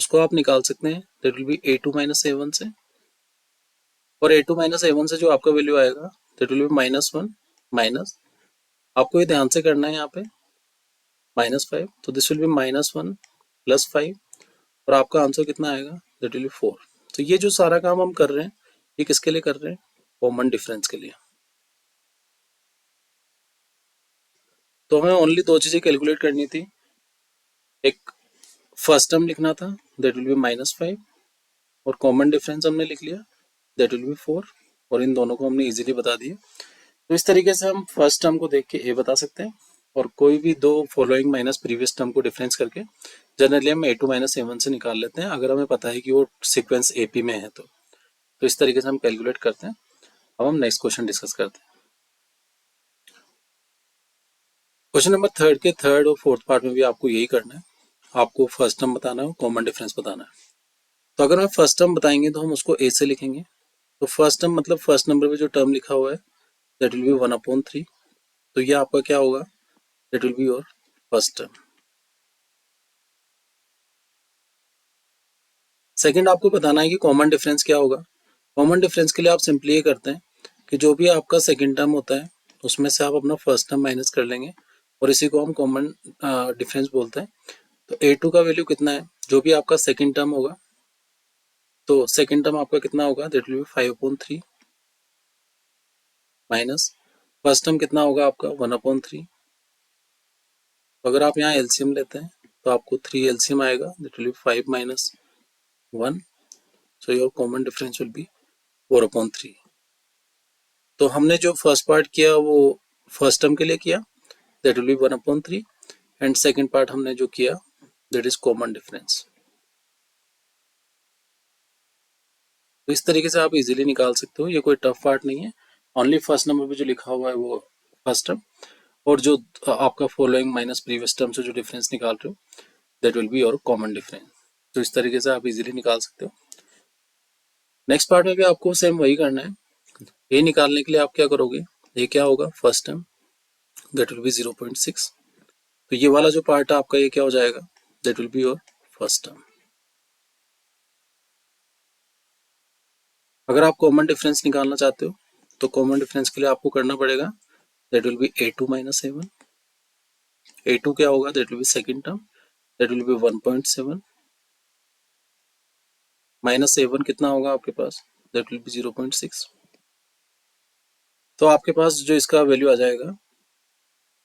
उसको आप निकाल सकते हैं that will be a2 minus a1 से और a2 माइनस a1 से जो आपका वैल्यू आएगा दैट विल बी -1 माइनस, आपको ये ध्यान से करना है यहाँ पे -5, तो दिस विल बी -1 प्लस 5 और आपका आंसर कितना आएगा दैट विल बी 4। तो ये जो सारा काम हम कर रहे हैं ये किसके लिए कर रहे हैं, कॉमन डिफरेंस के लिए। तो हमें ओनली दो चीजें कैलकुलेट करनी थी, एक फर्स्ट टर्म लिखना था दैट विल बी -5 और कॉमन डिफरेंस हमने लिख लिया दैट विल बी 4 और इन दोनों को हमने इजीली बता दिया। तो इस तरीके से हम फर्स्ट टर्म को देख के ए बता सकते हैं और कोई भी दो फॉलोइंग माइनस प्रीवियस टर्म को डिफरेंस करके जनरली हम a2 माइनस a1 से निकाल लेते हैं अगर हमें पता है कि वो सीक्वेंस एपी में है। तो इस तरीके से हम कैलकुलेट करते हैं। अब हम नेक्स्ट क्वेश्चन डिस्कस करते हैं। क्वेश्चन नंबर 3 के थर्ड और फोर्थ पार्ट में भी आपको यही करना है, आपको फर्स्ट टर्म बताना है, कॉमन डिफरेंस बताना है। तो अगर हम फर्स्ट टर्म बताएंगे तो हम उसको ए से लिखेंगे। तो फर्स्ट टर्म मतलब फर्स्ट नंबर पे जो टर्म लिखा हुआ है दैट विल बी 1/3। तो ये आपका क्या होगा that will be your first term. Second आपको बताना है कि कॉमन डिफरेंस क्या होगा। कॉमन डिफरेंस के लिए आप सिंपली ये करते हैं कि जो भी आपका सेकंड टर्म होता है उसमें से आप अपना फर्स्ट टर्म माइनस कर लेंगे और इसी को हम कॉमन डिफरेंस बोलते हैं। तो a2 का वैल्यू कितना है, जो भी आपका सेकंड टर्म होगा तो सेकंड टर्म आपका कितना होगा that will B 5/3 minus first term कितना होगा आपका 1/3। तो अगर आप यहाँ एलसीएम लेते हैं तो आपको 3 एलसीएम आएगा that will B 5 minus 1, so your common difference will be 4/3। तो हमने जो फर्स्ट पार्ट किया वो फर्स्ट टर्म के लिए किया that will B 1/3 and second part हमने जो किया दैट इज कॉमन डिफरेंस। तो इस तरीके से आप इजीली निकाल सकते हो, ये कोई टफ पार्ट नहीं है। ओनली फर्स्ट नंबर पे जो लिखा हुआ है वो फर्स्ट टर्म और जो आपका फॉलोइंग माइनस प्रीवियस टर्म से जो डिफरेंस निकाल रहे हो that will be your common difference. तो इस तरीके से आप इजीली निकाल सकते हो। नेक्स्ट पार्ट में भी आपको सेम वही करना है। ये निकालने के लिए आप क्या करोगे, ये क्या होगा first term that will B 0.6। तो ये वाला जो पार्ट है आपका ये क्या हो जाएगा that will be your first term. अगर आप कॉमन डिफरेंस निकालना चाहते हो तो कॉमन डिफरेंस के लिए आपको करना पड़ेगा that will be a2 minus a1। a2 क्या होगा that will B second term that will B 1.7 minus a1 कितना होगा आपके पास दैट विल बी 0.6। तो आपके पास जो इसका वैल्यू आ जाएगा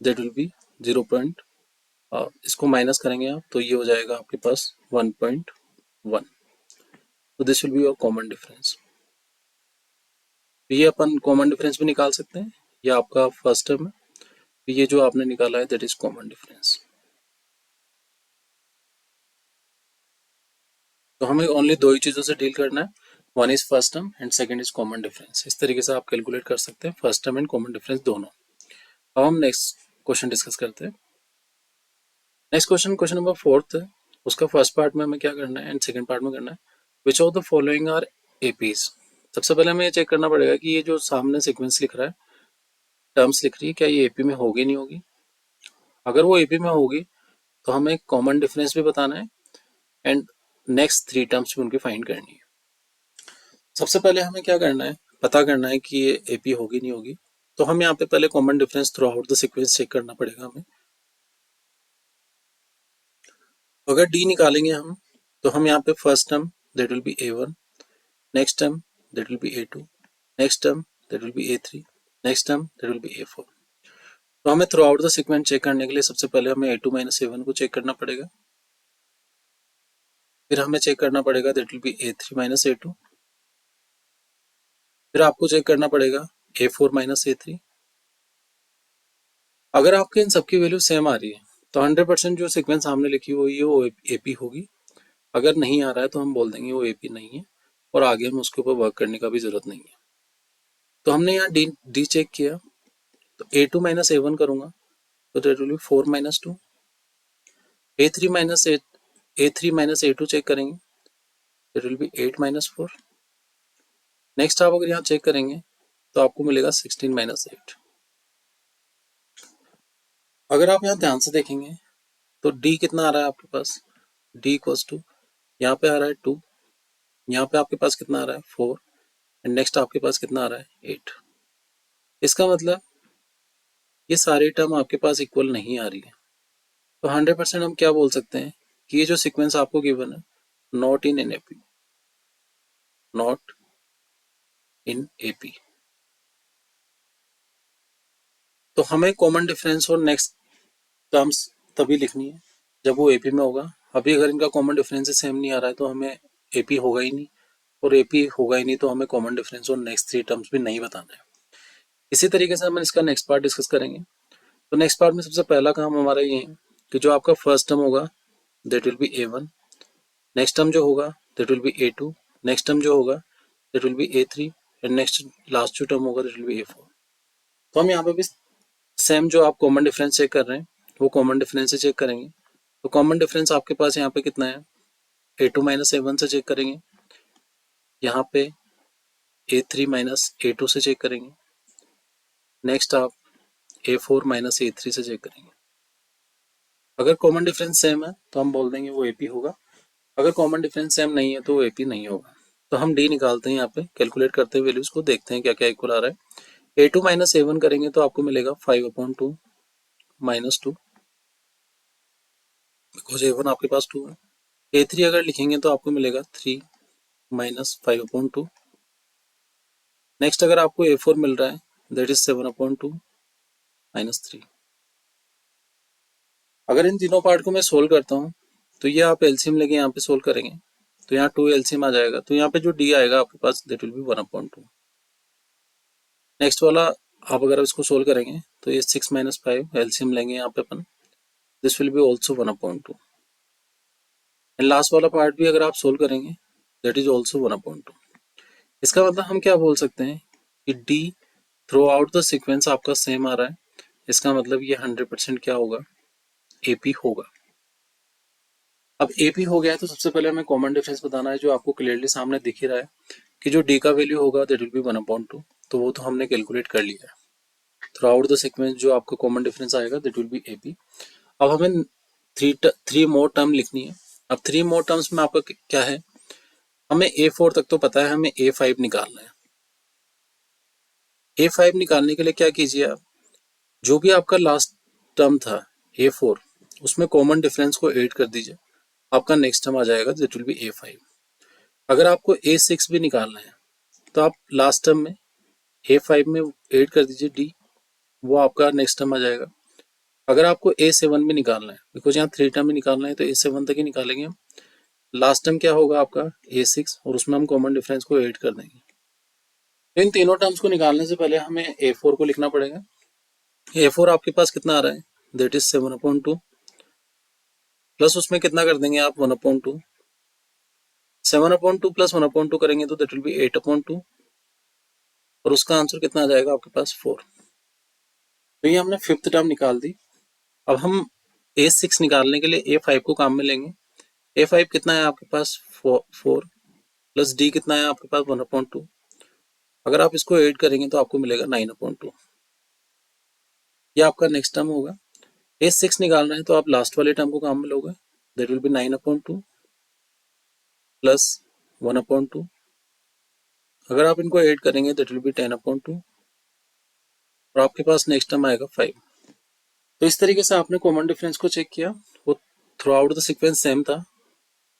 दैट विल बी 0. इसको माइनस करेंगे आप तो ये हो जाएगा आपके पास 1.1। तो this will be your common difference. तो ये अपन कॉमन डिफरेंस भी निकाल सकते हैं, ये आपका फर्स्ट टर्म है, तो ये जो आपने निकाला है दैट इज कॉमन डिफरेंस। तो हमें ओनली दो ही चीज़ों से डील करना है, one is first term and second is common difference. इस तरीके से आप कैलकुलेट कर सकते हैं first term and common difference दोनों। अब हम नेक्स्ट क्वेश्चन डिस्कस करते हैं। नेक्स्ट क्वेश्चन नंबर 4 है, उसका फर्स्ट पार्ट में हमें क्या करना है एंड सेकंड पार्ट में करना है which of the following are APs. सबसे पहले हमें ये चेक करना पड़ेगा कि ये जो सामने सीक्वेंस लिख रहा है, टर्म्स लिख रही है, क्या ये एपी में होगी नहीं होगी। अगर वो एपी में होगी तो हमें कॉमन डिफरेंस भी बताना है एंड नेक्स्ट 3 टर्म्स भी उनकी फाइंड करनी है। सबसे पहले हमें क्या करना है, पता करना है कि ये एपी होगी नहीं होगी। तो हम यहाँ पे पहले common difference throughout the sequence check करना पड़ेगा हमें। अगर डी निकालेंगे हम तो हम यहाँ पे first term that will be A1, next term that will be A2, next term that will be A3, next term that will be A4। तो हमें throughout the sequence check करने के लिए सबसे पहले हमें A2 माइनस A1 को check करना पड़ेगा, फिर हमें चेक करना पड़ेगा that will be A3 minus A2, फिर आपको चेक करना पड़ेगा A4 माइनस A3। अगर आपके इन सबकी वैल्यू सेम आ रही है तो 100% जो सीक्वेंस सामने लिखी हुई है वो AP होगी। अगर नहीं आ रहा है तो हम बोल देंगे वो AP नहीं है और आगे हम उसके ऊपर वर्क करने का भी जरूरत नहीं है। तो हमने यहाँ डी चेक किया, तो A2 माइनस A1 करूंगा तो that will be 4 minus 2, A3 minus A2 check करेंगे that will be 8 minus 4। Next आप अगर यहाँ चेक करेंगे तो आपको मिलेगा 16 माइनस 8। अगर आप यहाँ ध्यान से देखेंगे तो D कितना आ रहा है आपके पास, D इक्वल्स टू यहाँ पे आ रहा है 2, यहाँ पे आपके पास कितना आ रहा है 4 एंड नेक्स्ट आपके पास कितना आ रहा है 8। इसका मतलब ये सारी टर्म आपके पास इक्वल नहीं आ रही है। तो 100% हम क्या बोल सकते हैं कि ये जो सीक्वेंस आपको गिवन है not in AP, not in AP। तो हमें कॉमन डिफरेंस और नेक्स्ट टर्म्स तभी लिखनी है जब वो AP में होगा। अभी अगर इनका कॉमन डिफरेंस सेम नहीं आ रहा है तो हमें AP होगा ही नहीं, और AP होगा ही नहीं तो हमें कॉमन डिफरेंस और नेक्स्ट 3 टर्म्स भी नहीं बताना है। इसी तरीके से हम इसका नेक्स्ट पार्ट डिस्कस करेंगे। तो नेक्स्ट पार्ट में सबसे पहला काम हमारा ये है कि जो आपका फर्स्ट टर्म होगा that will be A1, next term जो होगा that will be A2, next term जो होगा that will be A3 and next last जो टर्म होगा दैट विल बी A4। तो हम यहाँ पे भी सेम जो आप कॉमन डिफरेंस चेक कर रहे हैं वो कॉमन डिफरेंस से चेक करेंगे। तो कॉमन डिफरेंस आपके पास यहाँ पे कितना है, A2 माइनस A1 से चेक करेंगे, यहाँ पे A3 माइनस A2 से चेक करेंगे, नेक्स्ट आप A4 माइनस A3 से चेक करेंगे। अगर कॉमन डिफरेंस सेम है तो हम बोल देंगे वो AP होगा, अगर कॉमन डिफरेंस सेम नहीं है तो वो AP नहीं होगा। तो हम D निकालते हैं, यहाँ पे कैलकुलेट करते हैं वैल्यूज को, देखते हैं क्या क्या इक्वल आ रहा है। A2 माइनस A1 करेंगे तो आपको मिलेगा 5/2 माइनस 2, बिकॉज A1 आपके पास 2 है। A3 अगर लिखेंगे तो आपको मिलेगा 3 माइनस 5/2। नेक्स्ट अगर आपको A4 मिल रहा है दैट इज 7/2 माइनस 3। अगर इन तीनों पार्ट को मैं सोल्व करता हूँ तो ये आप एलसीएम लेके यहाँ पे सोल्व करेंगे तो यहाँ 2 एलसीएम आ जाएगा, तो यहाँ पे जो D आएगा आपके पास दैट विल बी 1/2। नेक्स्ट वाला आप अगर इसको सोल्व करेंगे तो ये 6 माइनस 5 एलसीएम लेंगे यहाँ पे अपन, this will be also 1/2। And last वाला पार्ट भी अगर आप सोल्व करेंगे दैट इज ऑल्सो 1/2। इसका मतलब हम क्या बोल सकते हैं कि D through out the sequence आपका सेम आ रहा है, इसका मतलब ये 100% क्या होगा, AP होगा। अब AP हो गया है तो सबसे पहले हमें कॉमन डिफरेंस बताना है जो आपको क्लियरली सामने दिख ही रहा है कि जो D का वैल्यू होगा दैट विल बी 1/2, तो वो तो हमने कैलकुलेट कर लिया है। थ्रू आउट द सीक्वेंस जो आपका कॉमन डिफरेंस आएगा दैट विल बी AP। अब हमें थ्री मोर टर्म लिखनी है। अब 3 मोर टर्म्स में आपका क्या है, हमें A4 तक तो पता है, हमें A5 निकालना है। A5 निकालने के लिए क्या कीजिए आप, जो भी आपका लास्ट टर्म था A4 उसमें कॉमन डिफरेंस को ऐड कर दीजिए, आपका नेक्स्ट टर्म आ जाएगा दैट विल बी A5। अगर आपको A6 भी निकालना है तो आप लास्ट टर्म में A5 में ऐड कर दीजिए D, वो आपका नेक्स्ट टर्म आ जाएगा। अगर आपको A7 भी निकालना है, बिकॉज यहाँ 3 टर्म ही निकालना है तो A7 तक ही निकालेंगे हम। लास्ट टर्म क्या होगा आपका A6 और उसमें हम कॉमन डिफरेंस को ऐड कर देंगे। इन तीनों टर्म्स को निकालने से पहले हमें A4 को लिखना पड़ेगा। A4 आपके पास कितना आ रहा है दैट इज 7/2, प्लस उसमें कितना कर देंगे आप 1/2। 7/2 प्लस 1/2 करेंगे तो दैट विल बी 8/2 और उसका आंसर कितना आ जाएगा आपके पास 4। तो ये हमने फिफ्थ टर्म निकाल दी। अब हम A6 निकालने के लिए A5 को काम में लेंगे। A5 कितना है आपके पास 4 प्लस D कितना है आपके पास 1/2। अगर आप इसको ऐड करेंगे तो आपको मिलेगा 9/2। ये आपका नेक्स्ट टर्म होगा। A6 निकालना है तो आप लास्ट वाले टर्म को काम में लोगे, दैट विल बी 9/2 प्लस 1/2। अगर आप इनको ऐड करेंगे दैट विल बी 10/2 और आपके पास नेक्स्ट टर्म आएगा 5। तो इस तरीके से आपने कॉमन डिफरेंस को चेक किया, वो through out the sequence same था।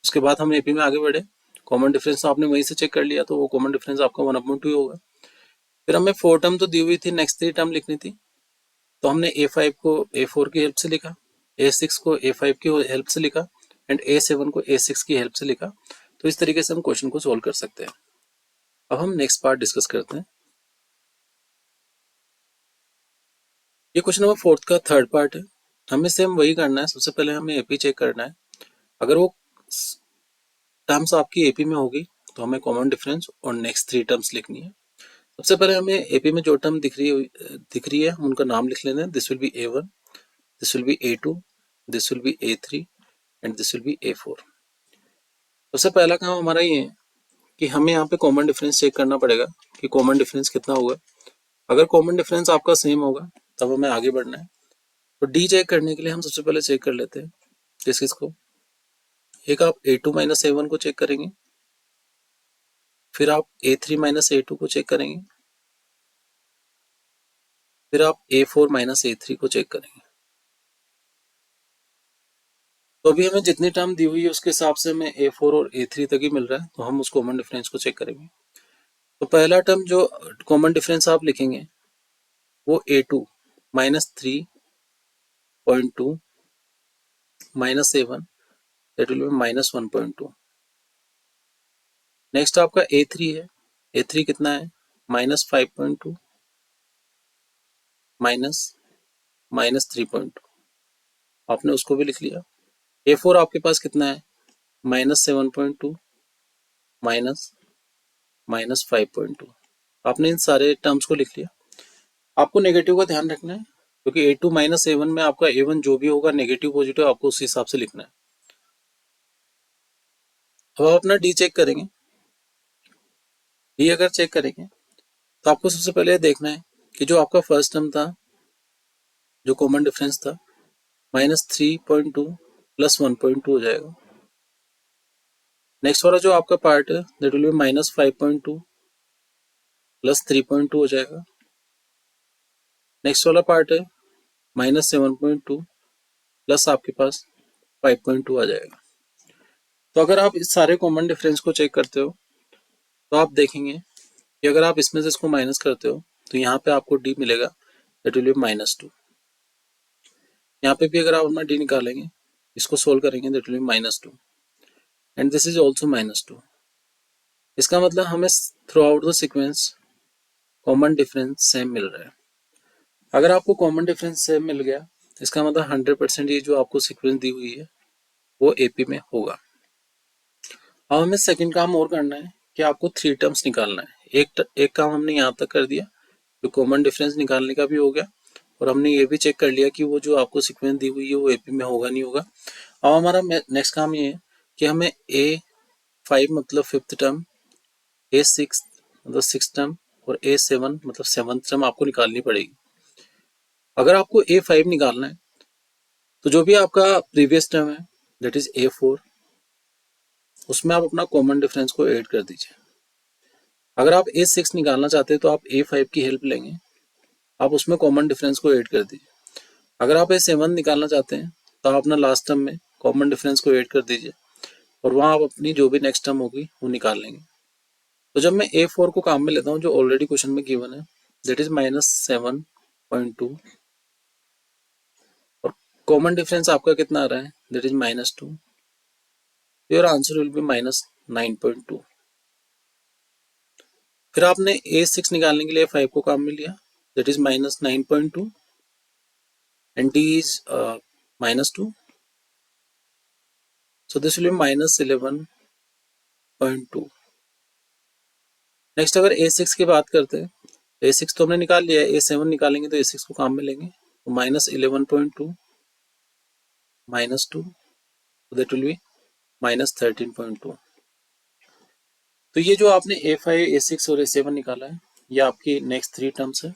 उसके बाद हम AP में आगे बढ़े कॉमन डिफरेंस आपने वहीं से चेक कर लिया, तो वो कॉमन डिफरेंस आपका 1/2 होगा। फिर हमें 4 टर्म तो दी हुई थी, नेक्स्ट 3 टर्म लिखनी थी, तो हमने A5 को A4 की हेल्प से लिखा, A6 को A5 की हेल्प से लिखा एंड A7 को A6 की हेल्प से लिखा। तो इस तरीके से हम क्वेश्चन को सोल्व कर सकते हैं। अब हम नेक्स्ट पार्ट डिस्कस करते हैं। ये क्वेश्चन नंबर 4 का थर्ड पार्ट है। हमें सेम वही करना है। सबसे पहले हमें एपी चेक करना है। अगर वो टर्म्स आपकी एपी में होगी तो हमें कॉमन डिफरेंस और नेक्स्ट 3 टर्म्स लिखनी है। सबसे पहले हमें एपी में जो टर्म दिख रही है उनका नाम लिख लेना है। This will be A1, this will be A2, this will be A3 and this will be A4। सबसे पहला काम हमारा ये है कि हमें यहाँ पे कॉमन डिफरेंस चेक करना पड़ेगा कि कॉमन डिफरेंस कितना होगा। अगर कॉमन डिफरेंस आपका सेम होगा तब हमें आगे बढ़ना है। तो डी चेक करने के लिए हम सबसे पहले चेक कर लेते हैं किसको। एक आप A2 माइनस A1 को चेक करेंगे, फिर आप A3 माइनस A2 को चेक करेंगे, फिर आप A4 माइनस A3 को चेक करेंगे। तो अभी हमें जितनी टर्म दी हुई है उसके हिसाब से हमें A4 और A3 तक ही मिल रहा है, तो हम उस कॉमन डिफरेंस को चेक करेंगे। तो पहला टर्म जो कॉमन डिफरेंस आप लिखेंगे वो A2 minus 3.2 minus A1 that will B minus 1.2। Next आपका A3 है। A3 कितना है? Minus 5.2 minus 3.2। आपने उसको भी लिख लिया। A4 आपके पास कितना है? Minus 7.2 minus 5.2। आपने इन सारे टर्म्स को लिख लिया। आपको नेगेटिव का ध्यान रखना है क्योंकि A2 माइनस A1 में आपका A1 जो भी होगा नेगेटिव पॉजिटिव आपको उस हिसाब से लिखना है। अब आप अपना डी चेक करेंगे। डी अगर चेक करेंगे तो आपको सबसे पहले देखना है कि जो आपका फर्स्ट टर्म था, जो कॉमन डिफरेंस था, माइनस 3.2 प्लस 1.2 हो जाएगा। नेक्स्ट वाला जो आपका पार्ट है that will B minus 5.2 plus 3.2 हो जाएगा। नेक्स्ट वाला पार्ट है माइनस 7.2 प्लस आपके पास 5.2 आ जाएगा। तो अगर आप इस सारे कॉमन डिफरेंस को चेक करते हो तो आप देखेंगे कि अगर आप इसमें से इसको माइनस करते हो तो यहाँ पे आपको डी मिलेगा दैट विल बी -2। यहाँ पे भी अगर आप अपना डी निकालेंगे, इसको सोल्व करेंगे that will be -2 and this is also -2। इसका मतलब हमें throughout the sequence common difference same मिल रहा है। अगर आपको कॉमन डिफरेंस सेम मिल गया इसका मतलब 100% ये जो आपको सीक्वेंस दी हुई है वो एपी में होगा। अब हमें सेकंड काम और करना है कि आपको 3 टर्म्स निकालना है। एक काम हमने यहाँ तक कर दिया, जो कॉमन डिफरेंस निकालने का भी हो गया और हमने ये भी चेक कर लिया कि वो जो आपको सीक्वेंस दी हुई है वो एपी में होगा नहीं होगा। अब हमारा नेक्स्ट काम ये है कि हमें A5 मतलब 5th टर्म, A6 मतलब 6th टर्म और A7 मतलब 7th टर्म आपको निकालनी पड़ेगी। अगर आपको A5 निकालना है तो जो भी आपका प्रीवियस टर्म है दैट इज A4, उसमें आप अपना कॉमन डिफरेंस को ऐड कर दीजिए। अगर आप A6 निकालना चाहते हैं तो आप A5 की हेल्प लेंगे, आप उसमें कॉमन डिफरेंस को ऐड कर दीजिए। अगर आप A7 निकालना चाहते हैं तो आप अपना लास्ट टर्म में कॉमन डिफरेंस को ऐड कर दीजिए और वहाँ आप अपनी जो भी नेक्स्ट टर्म होगी वो निकाल लेंगे। तो जब मैं A4 को काम में लेता हूँ जो ऑलरेडी क्वेश्चन में गिवन है दैट इज -7.2 और कॉमन डिफरेंस आपका कितना आ रहा है that is -2। Your answer will be -9.2। फिर आपने A6 निकालने के लिए 5 को काम में लिया that is -9.2 and D is -2, so this will be -11.2। Next अगर A6 की बात करते हैं, A6 तो हमने निकाल लिया है, A7 निकालेंगे तो A6 को काम में लेंगे तो -11.2 -2 दैट विल बी -13.2। तो ये जो आपने A5 A6 और A7 निकाला है ये आपकी नेक्स्ट 3 टर्म्स है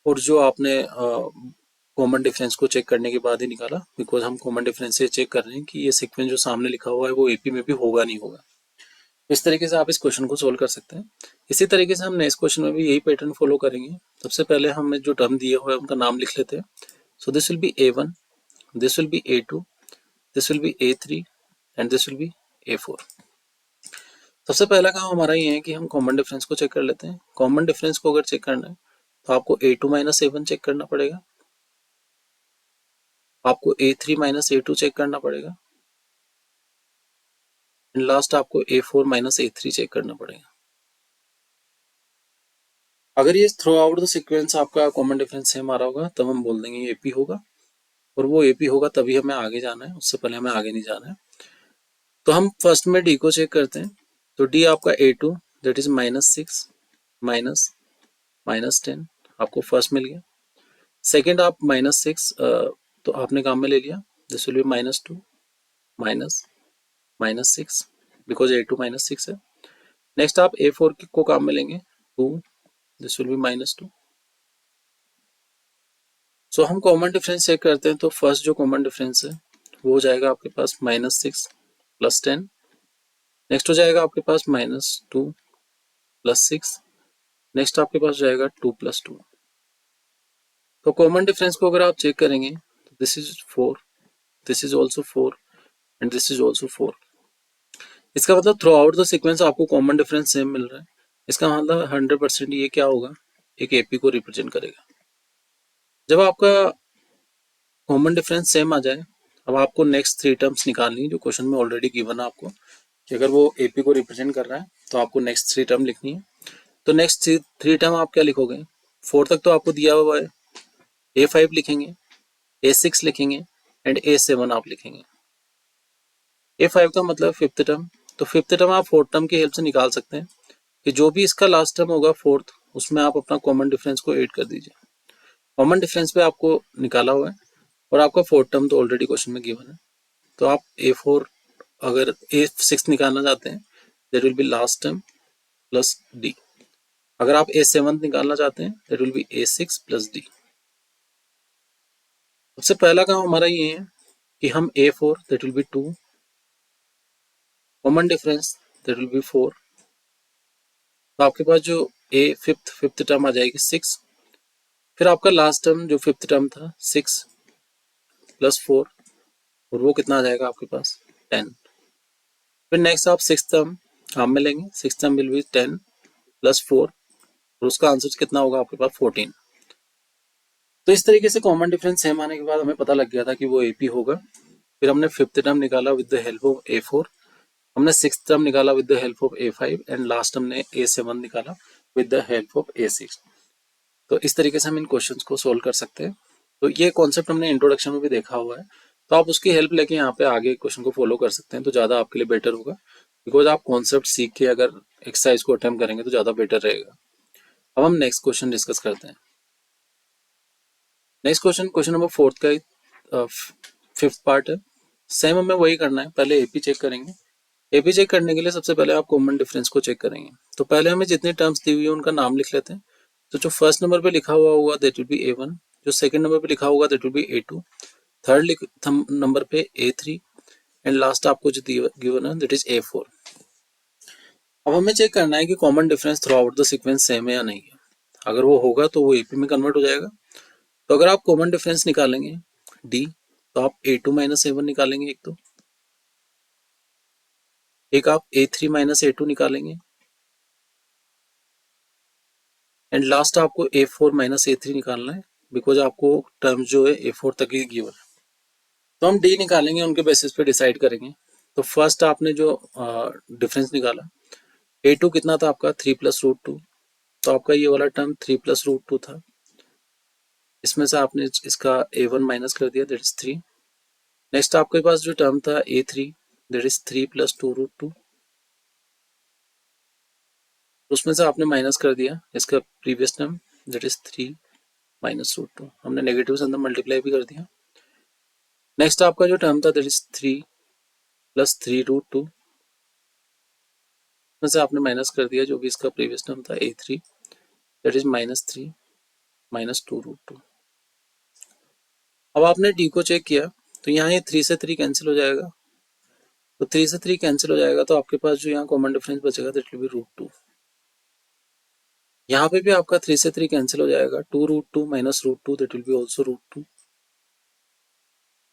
और जो आपने कॉमन डिफरेंस को चेक करने के बाद ही निकाला, बिकॉज हम कॉमन डिफरेंस से चेक कर रहे हैं कि ये सीक्वेंस जो सामने लिखा हुआ है वो एपी में भी होगा नहीं होगा। इस तरीके से आप इस क्वेश्चन को सोल्व कर सकते हैं। इसी तरीके से हम नेक्स्ट क्वेश्चन में भी यही पैटर्न फॉलो करेंगे। सबसे पहले हमें जो टर्म दिया हुआ है उनका नाम लिख लेते हैं। So this will be A1, this will be A2, this will be A3 and this will be A4। सबसे पहला काम हमारा ये है कि हम कॉमन डिफरेंस को चेक कर लेते हैं। कॉमन डिफरेंस को अगर चेक करना है तो आपको A2 माइनस A1 चेक करना पड़ेगा, आपको A3 माइनस A2 चेक करना पड़ेगा, एंड लास्ट आपको A4 माइनस A3 चेक करना पड़ेगा। अगर ये थ्रू आउट द सीक्वेंस आपका कॉमन डिफरेंस सेम आ रहा होगा तब हम बोल देंगे ये AP होगा, और वो AP होगा तभी हमें आगे जाना है, उससे पहले हमें आगे नहीं जाना है। तो हम फर्स्ट में D को चेक करते हैं। तो D आपका A2 दैट इज -6 माइनस -10 आपको फर्स्ट मिल गया। सेकेंड आप -6 तो आपने काम में ले लिया, this will be -2 minus -6 because A2 -6 है। नेक्स्ट आप A4 को काम में लेंगे 2, दिस विल बी -2। सो हम कॉमन डिफरेंस चेक करते हैं। तो फर्स्ट जो कॉमन डिफरेंस है वो हो जाएगा आपके पास -6 प्लस 10। नेक्स्ट हो जाएगा आपके पास -2 प्लस 6। नेक्स्ट आपके पास जाएगा 2 प्लस 2। तो कॉमन डिफरेंस को अगर आप चेक करेंगे तो this is 4, this is also 4 and this is also 4। इसका मतलब थ्रू आउट द सीक्वेंस आपको कॉमन डिफरेंस सेम मिल रहा है। इसका मतलब 100% ये क्या होगा, एक AP को रिप्रेजेंट करेगा। जब आपका कॉमन डिफरेंस सेम आ जाए, अब आपको नेक्स्ट 3 टर्म्स निकालनी है जो क्वेश्चन में ऑलरेडी गिवन है आपको, कि अगर वो AP को रिप्रेजेंट कर रहा है तो आपको नेक्स्ट 3 टर्म लिखनी है। तो नेक्स्ट 3 टर्म आप क्या लिखोगे, 4 तक तो आपको दिया हुआ है, A5 लिखेंगे, A6 लिखेंगे एंड A7 आप लिखेंगे। A5 का मतलब फिफ्थ टर्म, तो फिफ्थ टर्म आप फोर्थ टर्म की हेल्प से निकाल सकते हैं कि जो भी इसका लास्ट टर्म होगा फोर्थ, उसमें आप अपना कॉमन डिफरेंस को ऐड कर दीजिए। कॉमन डिफरेंस पे आपको निकाला हुआ है और आपका फोर्थ टर्म तो ऑलरेडी क्वेश्चन में गिवन है। तो आप A4 अगर A6 निकालना चाहते हैं that will B last term plus D। अगर आप A7 निकालना चाहते हैं that will B A6 plus D। सबसे पहला काम हमारा ये है कि हम A4 that will be 2, common difference that will be 4। तो आपके पास जो फिफ्थ टर्म आ जाएगी 6, फिर आपका लास्ट टर्म जो फिफ्थ टर्म था 6 प्लस 4, और वो कितना आ जाएगा आपके पास 10। फिर नेक्स्ट आप सिक्स टर्म काम में लेंगे, six term will be 10 plus 4, और उसका आंसर कितना होगा आपके पास 14। तो इस तरीके से कॉमन डिफरेंस सेम आने के बाद हमें पता लग गया था कि वो AP होगा। फिर हमने फिफ्थ टर्म निकाला with the help of A4, हमने सिक्स टर्म निकाला with the help of A5 and last हमने A7 निकाला with the help of A6। तो इस तरीके से हम इन क्वेश्चंस को सोल्व कर सकते हैं। तो ये कॉन्सेप्ट हमने इंट्रोडक्शन में भी देखा हुआ है, तो आप उसकी हेल्प लेके यहाँ पे आगे क्वेश्चन को फॉलो कर सकते हैं, तो ज़्यादा आपके लिए बेटर होगा, बिकॉज आप कॉन्सेप्ट सीख के अगर एक्सरसाइज को अटेम्प्ट करेंगे तो ज़्यादा बेटर रहेगा। अब हम नेक्स्ट क्वेश्चन डिस्कस करते हैं। नेक्स्ट क्वेश्चन नंबर 4 का फिफ्थ पार्ट है। सेम हमें वही करना है, पहले AP चेक करेंगे। AP चेक करने के लिए सबसे पहले आप कॉमन डिफरेंस को चेक करेंगे। तो पहले हमें जितनी टर्म्स दी हुई है उनका नाम लिख लेते हैं। तो जो फर्स्ट नंबर पे लिखा हुआ होगा दैट विल बी A1, जो सेकंड नंबर पे लिखा होगा that will be A2, third number पे A3 एंड लास्ट आपको जो गिवन है दैट इज A4। अब हमें चेक करना है कि common difference throughout the sequence same है या नहीं है। अगर वो होगा तो वो AP में कन्वर्ट हो जाएगा। तो अगर आप कॉमन डिफरेंस निकालेंगे D, तो आप A2 माइनस A1 निकालेंगे एक आप A3 माइनस A2 निकालेंगे, एंड लास्ट आपको A4 माइनस A3 निकालना है, बिकॉज आपको टर्म जो है A4 तक ही गिवन है। तो हम D निकालेंगे, उनके बेसिस पे डिसाइड करेंगे। तो फर्स्ट आपने जो डिफरेंस निकाला A2 कितना था आपका 3 प्लस रूट 2, तो आपका ये वाला टर्म 3 प्लस रूट 2 था। इसमें से आपने इसका A1 माइनस कर दिया दैट इज 3। नेक्स्ट आपके पास जो टर्म था A3 that is 3 plus 2 root 2, उसमें से आपने माइनस कर दिया इसका previous term that is 3 minus root 2, हमने नेगेटिव से अंदर मल्टीप्लाई भी कर दिया। नेक्स्ट आपका जो टर्म था दैट इज 3 प्लस 3 रूट 2, में से आपने माइनस कर दिया जो भी इसका प्रीवियस टर्म था A3 that is -3 minus 2 root 2। अब आपने D को चेक किया तो यहाँ ये 3 से 3 कैंसिल हो जाएगा, तो 3 से 3 कैंसिल हो जाएगा तो आपके पास जो यहाँ कॉमन डिफरेंस बचेगा दैट विल बी रूट 2। यहाँ पे भी आपका 3 से 3 कैंसिल हो जाएगा, 2 root 2 minus root 2 that will be also root 2,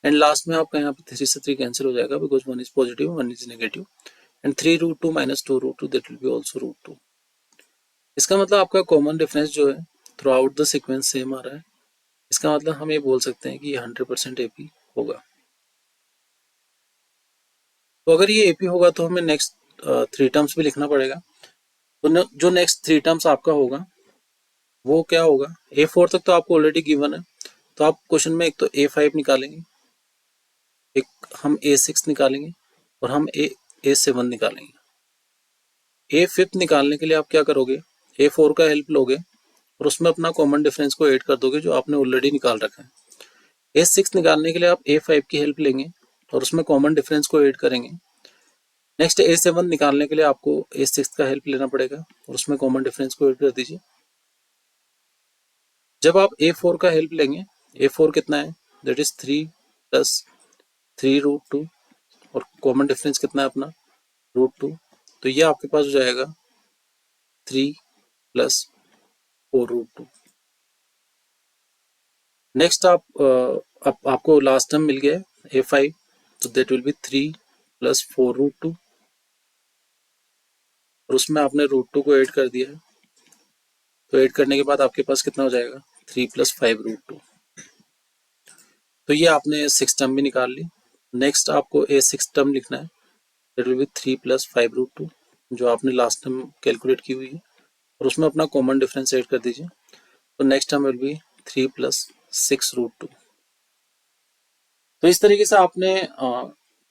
and last में आपका यहाँ पे 3 से 3 कैंसिल हो जाएगा because one is positive one is negative, and 3√2 minus 2√2 that will be also √2। इसका मतलब आपका कॉमन डिफरेंस जो है throughout the sequence same आ रहा है। इसका मतलब हम ये बोल सकते हैं कि ये 100% एपी होगा। तो अगर ये एपी होगा तो हमें नेक्स्ट 3 टर्म्स भी लिखना पड़ेगा। तो जो नेक्स्ट 3 टर्म्स आपका होगा वो क्या होगा, A4 तक तो आपको ऑलरेडी गिवन है, तो आप क्वेश्चन में एक तो A5 निकालेंगे, एक हम A6 निकालेंगे और हम A7 निकालेंगे। A5 निकालने के लिए आप क्या करोगे, A4 का हेल्प लोगे और उसमें अपना कॉमन डिफरेंस को ऐड कर दोगे जो आपने ऑलरेडी निकाल रखा है। A6 निकालने के लिए आप A5 की हेल्प लेंगे और उसमें कॉमन डिफरेंस को ऐड करेंगे। नेक्स्ट A7 निकालने के लिए आपको A6 का हेल्प लेना पड़ेगा और उसमें कॉमन डिफरेंस को ऐड कर दीजिए। जब आप A4 का हेल्प लेंगे, A4 कितना है, दैट इज 3 प्लस 3√2 और कॉमन डिफरेंस कितना है अपना √2, तो ये आपके पास हो जाएगा 3 प्लस 4√2। नेक्स्ट आपको लास्ट टर्म मिल गया A5, तो दैट विल बी 3 प्लस 4√2 और उसमें आपने √2 को ऐड कर दिया है, तो ऐड करने के बाद आपके पास कितना हो जाएगा 3 प्लस 5√2। तो ये आपने 6 टर्म भी निकाल ली। नेक्स्ट आपको A6 टर्म लिखना है, दैट विल बी 3 प्लस 5√2 जो आपने लास्ट टर्म कैलकुलेट की हुई है और उसमें अपना कॉमन डिफरेंस ऐड कर दीजिए। तो next term will be 3 plus 6√2। तो इस तरीके से आपने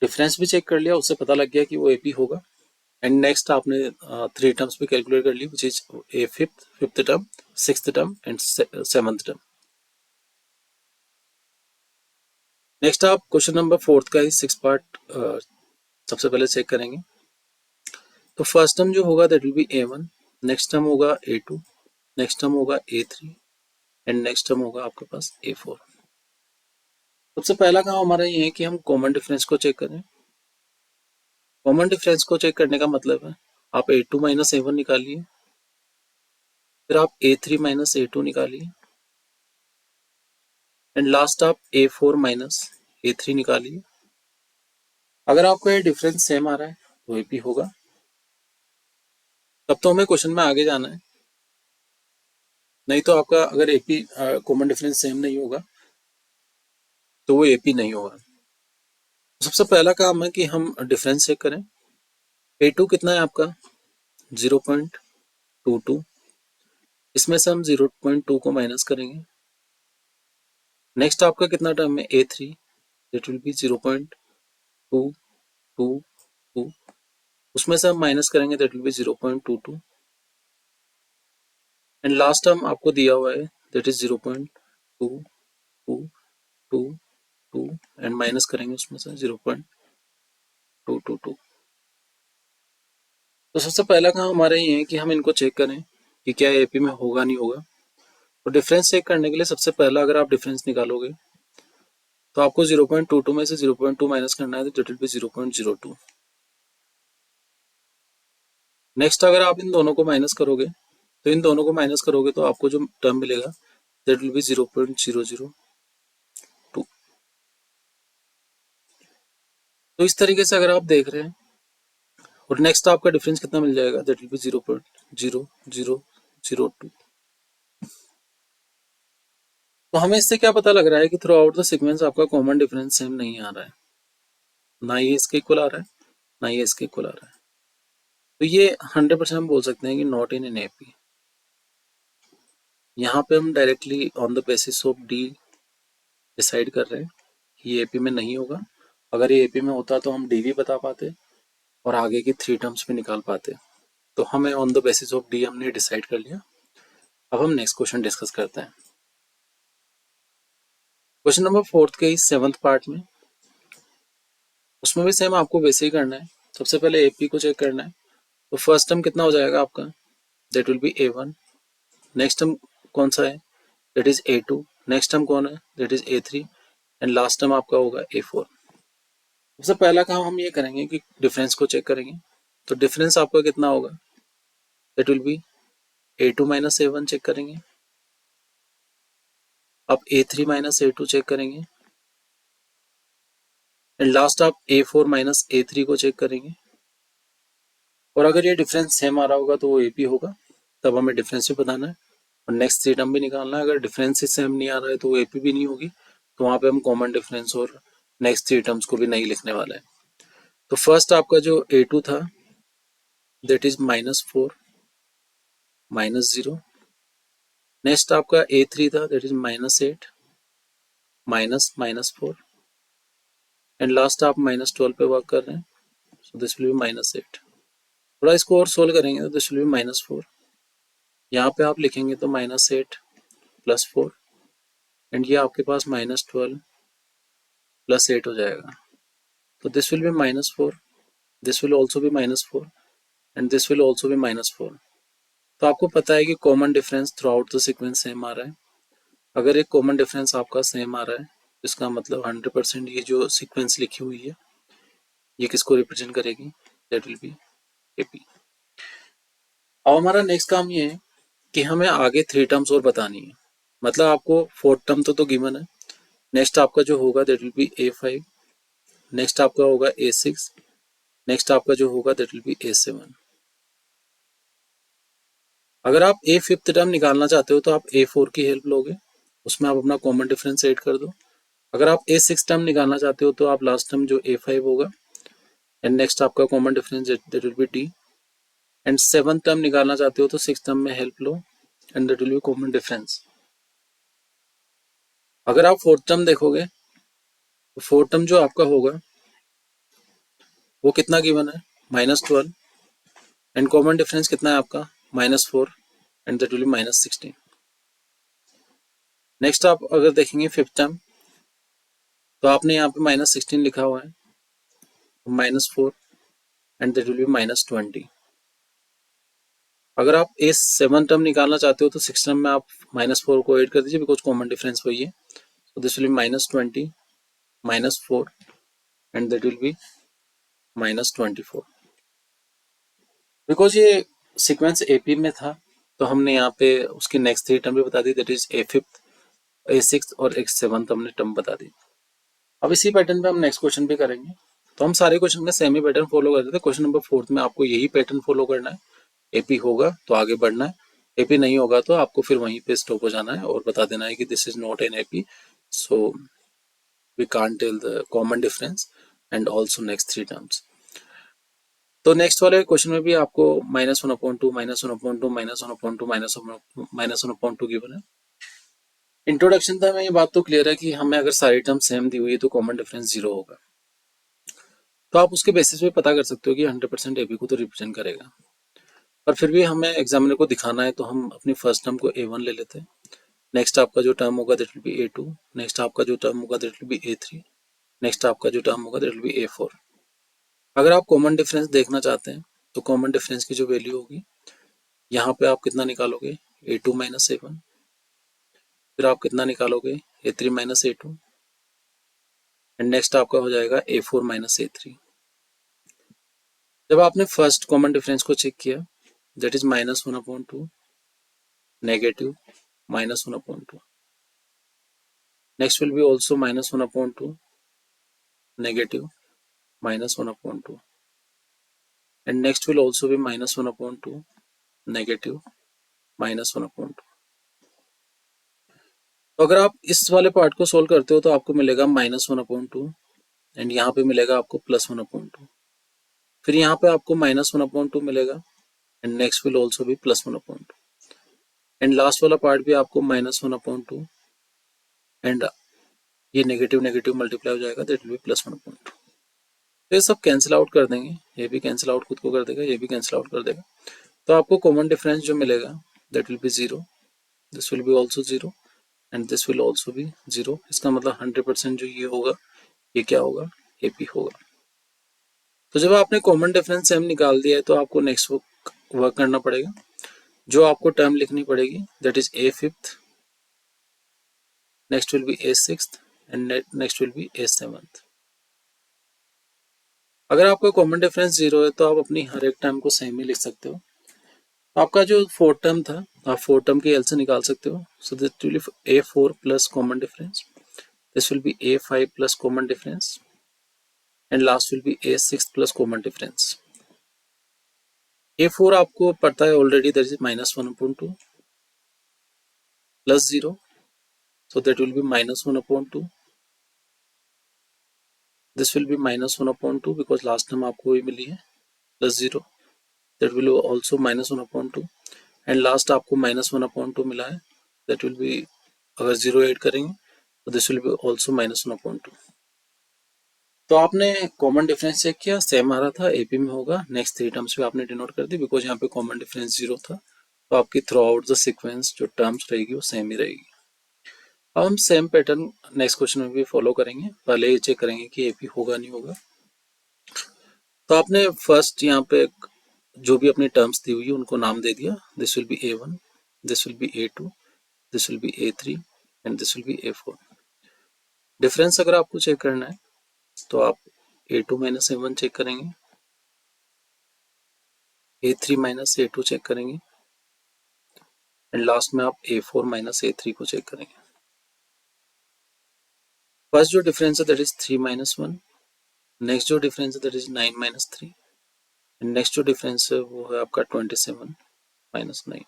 डिफरेंस भी चेक कर लिया, उससे पता लग गया कि वो एपी होगा। एंड नेक्स्ट आपने 3 टर्म्स भी कैलकुलेट कर ली, which is a fifth term, sixth term and seventh term. Next आप क्वेश्चन नंबर 4 का ही 6 पार्ट सबसे पहले चेक करेंगे। तो फर्स्ट टर्म जो होगा that will be A1, next term होगा A2, नेक्स्ट टर्म होगा A3 एंड नेक्स्ट टर्म होगा आपके पास A4। सबसे पहला काम हमारा ये है कि हम कॉमन डिफरेंस को चेक करें। कॉमन डिफरेंस को चेक करने का मतलब है आप A2 माइनस A1 निकालिए, फिर आप A3 माइनस A2 निकालिए एंड लास्ट आप A4 माइनस A3 निकालिए। अगर आपको ये डिफरेंस सेम आ रहा है तो एपी होगा, तब तो हमें क्वेश्चन में आगे जाना है। नहीं तो आपका अगर एपी कॉमन डिफरेंस सेम नहीं होगा तो वो एपी नहीं होगा। सबसे पहला काम है कि हम डिफरेंस चेक करें। A2 कितना है आपका 0.22, इसमें से हम 0.2 को माइनस करेंगे। नेक्स्ट आपका कितना टर्म है A3, दैट विल बी 0.222, उसमें से हम माइनस करेंगे, that will B 0.22 and last term आपको दिया हुआ है दैट इज 0.2222 एंड माइनस करेंगे उसमें से 0.222। तो सबसे पहला काम हमारा ये है कि हम इनको चेक करें कि क्या एपी में होगा नहीं होगा। तो डिफरेंस चेक करने के लिए सबसे पहला अगर आप डिफरेंस निकालोगे तो आपको 0.22 में से 0.2 माइनस करना है, तो दैट विल बी 0.02। नेक्स्ट अगर आप इन दोनों को माइनस करोगे तो आपको जो टर्म मिलेगा दैट विल बी 0.002। तो इस तरीके से अगर आप देख रहे हैं और नेक्स्ट आपका डिफरेंस कितना मिल जाएगा, दैट विल बी 0.0002। तो हमें इससे क्या पता लग रहा है कि थ्रू आउट द सीक्वेंस आपका कॉमन डिफरेंस सेम नहीं आ रहा है, ना ये इसके इक्वल आ रहा है ना ये इसके इक्वल आ रहा है। तो ये 100% हम बोल सकते हैं कि नॉट इन एन एपी। यहाँ पे हम directly on the basis of D decide कर रहे हैं कि ये एपी में नहीं होगा। अगर ये एपी में होता तो हम डी भी बता पाते और आगे की 3 टर्म्स भी निकाल पाते। तो हमें on the basis of D हमने डिसाइड कर लिया। अब हम नेक्स्ट क्वेश्चन डिस्कस करते हैं। क्वेश्चन नंबर 4 के इस 7th पार्ट में, उसमें भी सेम आपको वैसे ही करना है। सबसे पहले एपी को चेक करना है। तो फर्स्ट टर्म कितना हो जाएगा आपका, that will be A1। Next term कौन सा है, that is A2। Next term कौन है, that is A3 and last term आपका होगा A4। सबसे पहला काम हम ये करेंगे कि डिफरेंस को चेक करेंगे। तो डिफरेंस आपका कितना होगा, that will be A2 minus A1 check करेंगे, आप A3 माइनस A2 चेक करेंगे एंड लास्ट आप A4 माइनस A3 को चेक करेंगे। और अगर ये डिफरेंस सेम आ रहा होगा तो वो AP होगा, तब हमें डिफरेंस भी बताना है और नेक्स्ट 3 टर्म भी निकालना है। अगर डिफरेंस ही सेम नहीं आ रहा है तो वो AP भी नहीं होगी, तो वहाँ पे हम कॉमन डिफरेंस और नेक्स्ट 3 टर्म्स को भी नहीं लिखने वाले हैं। तो फर्स्ट आपका जो A2 था दैट इज -4 -0। नेक्स्ट आपका A3 था दैट इज -8 -4 एंड लास्ट आप -12 पे वर्क कर रहे हैं, सो दिस विल बी -8। थोड़ा इसको और सोल्व करेंगे तो दिस विल बी -4, यहाँ पे आप लिखेंगे तो -8 + 4 एंड ये आपके पास -12 + 8 हो जाएगा, तो this will be -4, this will also be -4 and this will also be -4। तो आपको पता है कि common difference throughout the sequence same आ रहा है। अगर एक कॉमन डिफरेंस आपका सेम आ रहा है इसका मतलब 100% ये जो सीक्वेंस लिखी हुई है ये किसको रिप्रेजेंट करेगी, दैट विल बी AP। अब हमारा नेक्स्ट काम ये है कि हमें आगे 3 टर्म्स और बतानी है, मतलब आपको 4th टर्म तो गिवन है। नेक्स्ट आपका जो होगा that will B A5, next आपका होगा A6, नेक्स्ट आपका जो होगा दैट विल बी A7। अगर आप A5th टर्म निकालना चाहते हो तो आप A4 की हेल्प लोगे, उसमें आप अपना कॉमन डिफरेंस ऐड कर दो। अगर आप A6 टर्म निकालना चाहते हो तो आप लास्ट टर्म जो A5 होगा एंड नेक्स्ट आपका common difference that will B D and 7th term निकालना चाहते हो तो 6th टर्म में help low and that will B common difference. अगर आप 4th टर्म देखोगे तो 4th टर्म जो आपका होगा वो कितना गिवन है, -12 एंड कॉमन डिफरेंस कितना है आपका -4 and that will B -16। Next आप अगर देखेंगे 5th टर्म तो आपने यहाँ पे -16 लिखा हुआ है, -4 एंड दैट विल बी -20। अगर आप A7 टर्म निकालना चाहते हो तो 6 टर्म में आप -4 को ऐड कर दीजिए बिकॉज कॉमन डिफरेंस वही है, so this will be -20 -4 and that will be -24। Because ये सीक्वेंस AP में था तो हमने यहाँ पे उसकी नेक्स्ट 3 टर्म भी बता दी, दैट इज A5th A6th और A7th हमने टर्म बता दी। अब इसी पैटर्न पे हम नेक्स्ट क्वेश्चन भी करेंगे। तो हम सारे क्वेश्चन में सेम ही पैटर्न फॉलो करते थे। क्वेश्चन नंबर 4 में आपको यही पैटर्न फॉलो करना है, AP होगा तो आगे बढ़ना है, AP नहीं होगा तो आपको फिर वहीं पे स्टॉप हो जाना है और बता देना है कि this is not an AP, so we can't tell the common difference and also next 3 terms। तो नेक्स्ट वाले क्वेश्चन में भी आपको -1/2 -1/2 -1/2 -1/2 गिवन है। इंट्रोडक्शन था में ये बात तो क्लियर है कि हमें अगर सारी टर्म सेम दी हुई है तो कॉमन डिफरेंस 0 होगा, तो आप उसके बेसिस पे पता कर सकते हो कि 100% AP को तो रिप्रेजेंट करेगा। पर फिर भी हमें एग्जामिनर को दिखाना है तो हम अपनी फर्स्ट टर्म को A1 ले लेते हैं। नेक्स्ट आपका जो टर्म होगा that will be A2, next आपका जो टर्म होगा that will be A3, next आपका जो टर्म होगा दैट विल बी A4। अगर आप कॉमन डिफरेंस देखना चाहते हैं तो कॉमन डिफरेंस की जो वैल्यू होगी यहाँ पे आप कितना निकालोगे, A2 - A1, फिर आप कितना निकालोगे A3 - A2 एंड नेक्स्ट आपका हो जाएगा A4 - A3। जब आपने फर्स्ट कॉमन डिफरेंस को चेक किया that is -1/2 negative -1/2, next will be also -1/2 negative -1/2 and next will also B -1/2 negative -1/2। तो अगर आप इस वाले पार्ट को सोल्व करते हो तो आपको मिलेगा -1/2 एंड यहाँ पे मिलेगा आपको +1/2, फिर यहाँ पे आपको -1/2 मिलेगा एंड नेक्स्ट विल ऑल्सो भी +1/2 एंड लास्ट वाला पार्ट भी आपको -1/2 एंड ये नेगेटिव नेगेटिव मल्टीप्लाई हो जाएगा दैट विल बी +1/2। तो ये सब कैंसिल आउट कर देंगे, ये भी कैंसिल आउट खुद को कर देगा, ये भी कैंसिल आउट कर देगा, तो आपको कॉमन डिफरेंस जो मिलेगा that will B 0, this will be also 0 and this will also B 0। इसका मतलब 100% जो ये होगा ये क्या होगा, AP होगा। तो जब आपने कॉमन डिफरेंस सेम निकाल दिया है तो आपको नेक्स्ट वर्क करना पड़ेगा, जो आपको टर्म लिखनी पड़ेगी that is A5th, next will be A6th and next will be A7th। अगर आपका कॉमन डिफरेंस 0 है तो आप अपनी हर एक टर्म को सेम ही लिख सकते हो। आपका जो 4th टर्म था आप 4th टर्म की LCM निकाल सकते हो, so this will be A4 plus common difference, this will B A5 plus common difference and last will be A6 plus common difference. A4 आपको पता है already, that is -1/2 plus 0, so that will be -1/2. This will be -1/2 because last time आपको वही मिली है plus 0, that will be also -1/2 and last आपको -1/2 मिला है, that will be, अगर 0 ऐड करेंगे तो this will be also -1/2. तो आपने कॉमन डिफरेंस चेक किया, सेम आ रहा था, एपी में होगा, नेक्स्ट 3 टर्म्स पे आपने डिनोट कर दी बिकॉज यहाँ पे कॉमन डिफरेंस 0 था, तो आपकी थ्रू आउट द सीक्वेंस जो टर्म्स रहेगी वो सेम ही रहेगी. अब हम सेम पैटर्न नेक्स्ट क्वेश्चन में भी फॉलो करेंगे, पहले ये चेक करेंगे कि एपी होगा नहीं होगा. तो आपने फर्स्ट यहाँ पे जो भी अपनी टर्म्स दी हुई है उनको नाम दे दिया, this will be A1, this will be A2, this will be A3 and this will be A4. Difference अगर आपको चेक करना है तो आप A2 माइनस A1 चेक करेंगे, A3 माइनस A2 चेक करेंगे एंड लास्ट में आप A4 माइनस A3 को चेक करेंगे. फर्स्ट जो डिफरेंस है दैट इज 3 माइनस 1, नेक्स्ट जो डिफरेंस है that is 9 minus 3 and next जो डिफरेंस है वो है आपका 27 माइनस 9.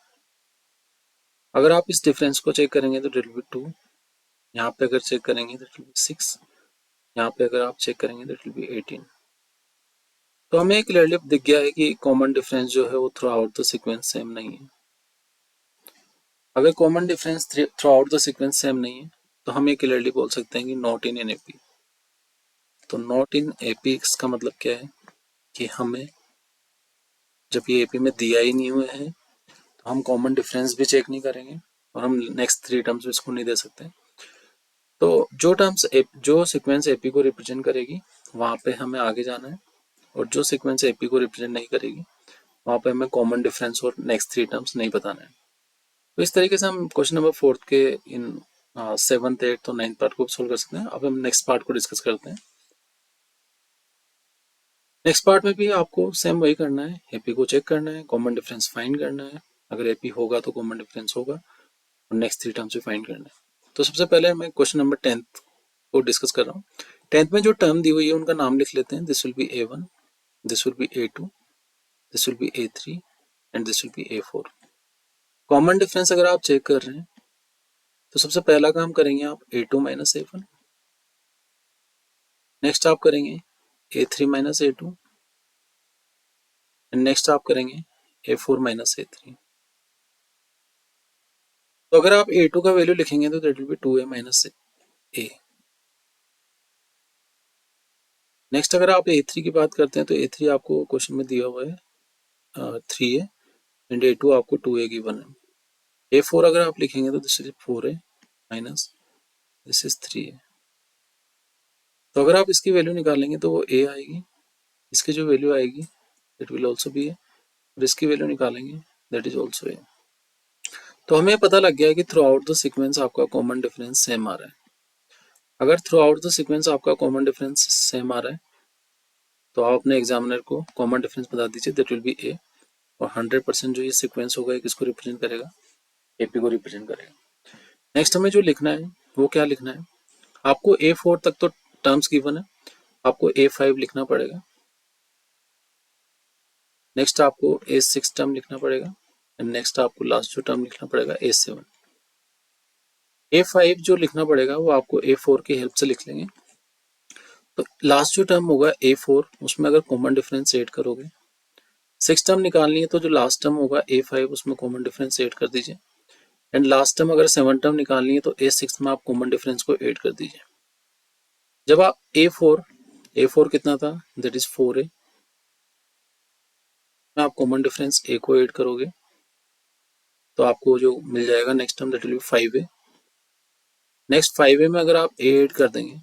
अगर आप इस डिफरेंस को चेक करेंगे तो इट विल बी 2, यहाँ पे अगर चेक करेंगे तो इट विल बी 6, यहाँ पे अगर आप चेक करेंगे तो इट विल बी 18. तो हमें क्लियरली दिख गया है कि कॉमन डिफरेंस जो है वो through out the sequence same नहीं है. अगर common difference throughout the sequence same नहीं है तो हम ये क्लियरली बोल सकते हैं कि नॉट इन एन एपी. तो नॉट इन एपी का मतलब क्या है कि हमें जब ये एपी में दिया ही नहीं हुआ है तो हम कॉमन डिफरेंस भी चेक नहीं करेंगे और हम नेक्स्ट 3 टर्म्स इसको नहीं दे सकते. तो जो टर्म्स जो सीक्वेंस एपी को रिप्रेजेंट करेगी वहाँ पे हमें आगे जाना है, और जो सीक्वेंस एपी को रिप्रेजेंट नहीं करेगी वहाँ पे हमें कॉमन डिफरेंस और नेक्स्ट 3 टर्म्स नहीं बताना है. तो इस तरीके से हम क्वेश्चन नंबर 4 के इन 7th 8th और 9th पार्ट को सोल्व कर सकते हैं. अब हम नेक्स्ट पार्ट को डिस्कस करते हैं. नेक्स्ट पार्ट में भी आपको सेम वही करना है, एपी को चेक करना है, कॉमन डिफरेंस फाइंड करना है, अगर एपी होगा तो कॉमन डिफरेंस होगा और नेक्स्ट 3 टर्म्स भी फाइंड करना है. तो सबसे पहले मैं क्वेश्चन नंबर 10th को डिस्कस कर रहा हूँ. 10th में जो टर्म दी हुई है उनका नाम लिख लेते हैं. This will be A1, this will be A2, this will be A3 and this will be A4. Common difference अगर आप चेक कर रहे हैं तो सबसे पहला काम करेंगे आप A2 माइनस A1, नेक्स्ट आप करेंगे A3 minus A2 and next आप करेंगे A4 माइनस A3. तो अगर आप A2 का वैल्यू लिखेंगे तो that will B 2A minus A. Next अगर आप A3 की बात करते हैं तो A3 आपको क्वेश्चन में दिया हुआ है 3A एंड A2 आपको 2A गिवन है. A4 अगर आप लिखेंगे तो this is 4A minus this is 3A. तो अगर आप इसकी वैल्यू निकालेंगे तो वो A आएगी, इसकी जो वैल्यू आएगी that will also B A, और इसकी वैल्यू निकालेंगे दैट इज ऑल्सो A. तो हमें पता लग गया है कि थ्रू आउट द सीक्वेंस आपका कॉमन डिफरेंस सेम आ रहा है. अगर थ्रू आउट द सीक्वेंस आपका कॉमन डिफरेंस सेम आ रहा है तो आप अपने एग्जामिनर को कॉमन डिफरेंस बता दीजिए, दैट विल बी A, और 100% जो ये सीक्वेंस होगा किसको रिप्रेजेंट करेगा, एपी को रिप्रेजेंट करेगा. नेक्स्ट हमें जो लिखना है वो क्या लिखना है, आपको A4 तक तो टर्म्स गिवन है, आपको A5 लिखना पड़ेगा, नेक्स्ट आपको A6 टर्म लिखना पड़ेगा एंड नेक्स्ट आपको लास्ट जो टर्म लिखना पड़ेगा A7. A5 जो लिखना पड़ेगा वो आपको A4 की हेल्प से लिख लेंगे. तो लास्ट जो टर्म होगा A4 उसमें अगर कॉमन डिफरेंस ऐड करोगे, 6 टर्म निकालनी है तो जो लास्ट टर्म होगा A5 उसमें कॉमन डिफरेंस ऐड कर दीजिए एंड लास्ट टर्म अगर 7 टर्म निकालनी है तो A6 में आप कॉमन डिफरेंस को ऐड कर दीजिए. जब आप A4 कितना था दैट इज 4A में आप कॉमन डिफरेंस A को ऐड करोगे तो आपको जो मिल जाएगा next term that will B 5A. Next 5A में अगर आप A ऐड कर देंगे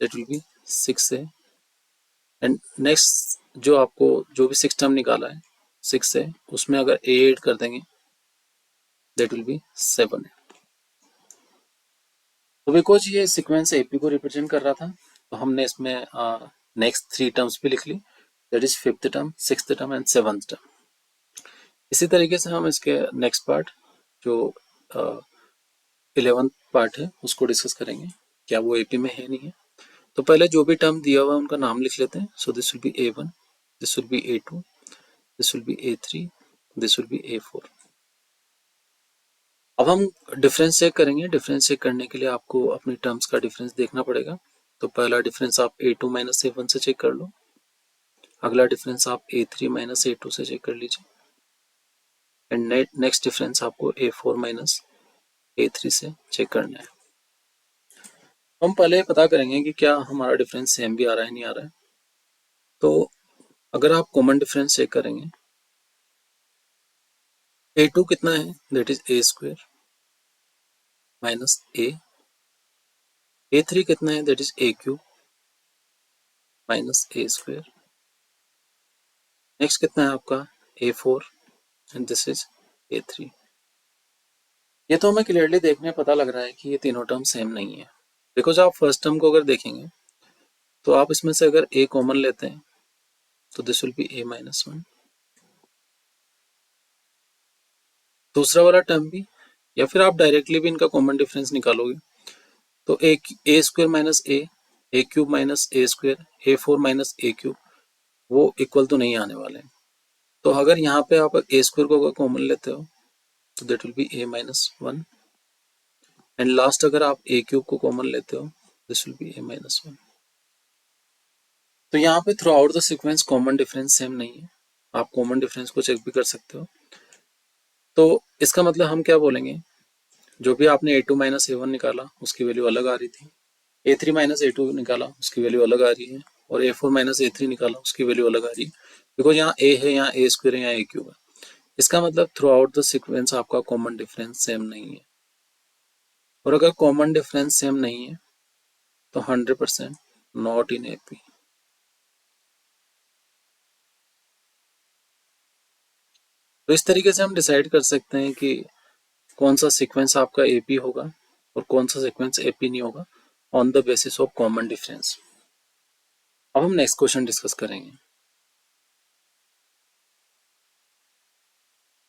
that will B 6A and next जो आपको जो भी 6 टर्म निकाला है 6A उसमें अगर A ऐड कर देंगे दैट विल बी 7A. तो बिकॉज ये सीक्वेंस एपी को रिप्रेजेंट कर रहा था तो हमने इसमें नेक्स्ट 3 टर्म्स भी लिख ली, that is 5th term, 6th term and 7th term. इसी तरीके से हम इसके नेक्स्ट पार्ट जो 11th पार्ट है उसको डिस्कस करेंगे, क्या वो एपी में है नहीं है. तो पहले जो भी टर्म दिया हुआ है उनका नाम लिख लेते हैं. So this will be A1, this will be A2, this will be A3, this will be A4. अब हम डिफरेंस चेक करेंगे। डिफरेंस चेक करने के लिए आपको अपनी टर्म्स का डिफरेंस देखना पड़ेगा। तो पहला डिफरेंस आप A2 माइनस A1 से चेक कर लो, अगला डिफरेंस आप A3 माइनस A2 से चेक कर लीजिए, एंड नेक्स्ट डिफरेंस आपको A4 माइनस A3 से चेक करना है। हम पहले पता करेंगे कि क्या हमारा डिफरेंस सेम भी आ रहा है नहीं आ रहा है। तो अगर आप कॉमन डिफरेंस चेक करेंगे, A2 कितना है, that is A square minus A3 कितना है, that is A cube minus A square. Next कितना है आपका A4 and this is A3। ये तो हमें क्लियरली देखने पता लग रहा है कि ये तीनों टर्म सेम नहीं है, बिकॉज आप फर्स्ट टर्म को अगर देखेंगे तो आप इसमें से अगर A कॉमन लेते हैं तो this will B A minus 1, दूसरा वाला टर्म भी, या फिर आप डायरेक्टली भी इनका कॉमन डिफरेंस निकालोगे तो A square minus A cube minus A square, A4 minus A cube, वो इक्वल तो नहीं आने वाले हैं। तो अगर यहाँ पे आप A स्क्वायर को अगर कॉमन लेते हो तो that will B A minus 1, and last अगर आप A क्यूब को कॉमन लेते हो this will B A minus 1। तो यहाँ पे through out the sequence common difference same नहीं है, आप कॉमन डिफरेंस को चेक भी कर सकते हो। तो इसका मतलब हम क्या बोलेंगे, जो भी आपने A2 माइनस A1 निकाला उसकी वैल्यू अलग आ रही थी, A3 माइनस A2 निकाला उसकी वैल्यू अलग आ रही है, और A4 माइनस A3 निकाला उसकी वैल्यू अलग आ रही है, बिकॉज यहाँ A है, यहाँ A स्क्वायर है, यहाँ A क्यूब है। इसका मतलब थ्रू आउट द सीक्वेंस आपका कॉमन डिफरेंस सेम नहीं है, और अगर कॉमन डिफरेंस सेम नहीं है तो 100% नॉट इन AP। तो इस तरीके से हम डिसाइड कर सकते हैं कि कौन सा सीक्वेंस आपका AP होगा और कौन सा सीक्वेंस AP नहीं होगा, on the basis of common difference. अब हम नेक्स्ट क्वेश्चन डिस्कस करेंगे।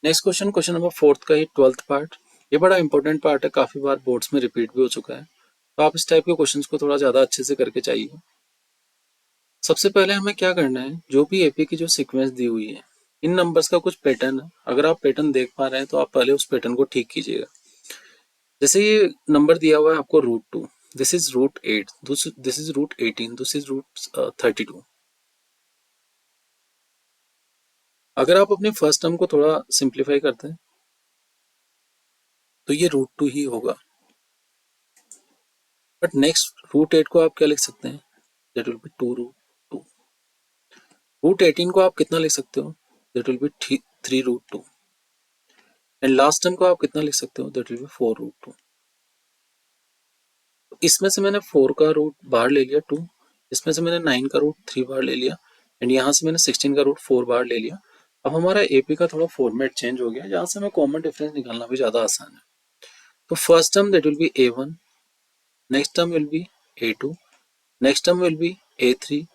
नेक्स्ट क्वेश्चन, क्वेश्चन नंबर 4 का ही 12th पार्ट। ये बड़ा इंपॉर्टेंट पार्ट है, काफी बार बोर्ड्स में रिपीट भी हो चुका है, तो आप इस टाइप के क्वेश्चंस को थोड़ा ज्यादा अच्छे से करके चाहिए। सबसे पहले हमें क्या करना है, जो भी AP की जो सीक्वेंस दी हुई है, इन नंबर्स का कुछ पैटर्न है, अगर आप पैटर्न देख पा रहे हैं तो आप पहले उस पैटर्न को ठीक कीजिएगा। जैसे ये नंबर दिया हुआ है आपको √2, this is √8, this is √18, this is √32। अगर आप अपने फर्स्ट टर्म को थोड़ा सिंप्लीफाई करते हैं तो ये √2 ही होगा, बट नेक्स्ट √8 को आप क्या लिख सकते हैं, दैट विल बी 2√2। √18 को आप कितना लिख सकते हो, that will B 3√2, and last term को आप कितना लिख सकते हो, दैट विल बी 4√2। इसमें से मैंने 4 का रूट बाहर ले लिया 2, इसमें से मैंने 9 का रूट 3 बाहर ले लिया, एंड यहाँ से मैंने 16 का रूट 4 बाहर ले लिया। अब हमारा AP का थोड़ा फॉर्मेट चेंज हो गया, जहाँ से हमें कॉमन डिफरेंस निकालना भी ज़्यादा आसान है। तो first term that will be A1, next term will be A2, next term will be A3,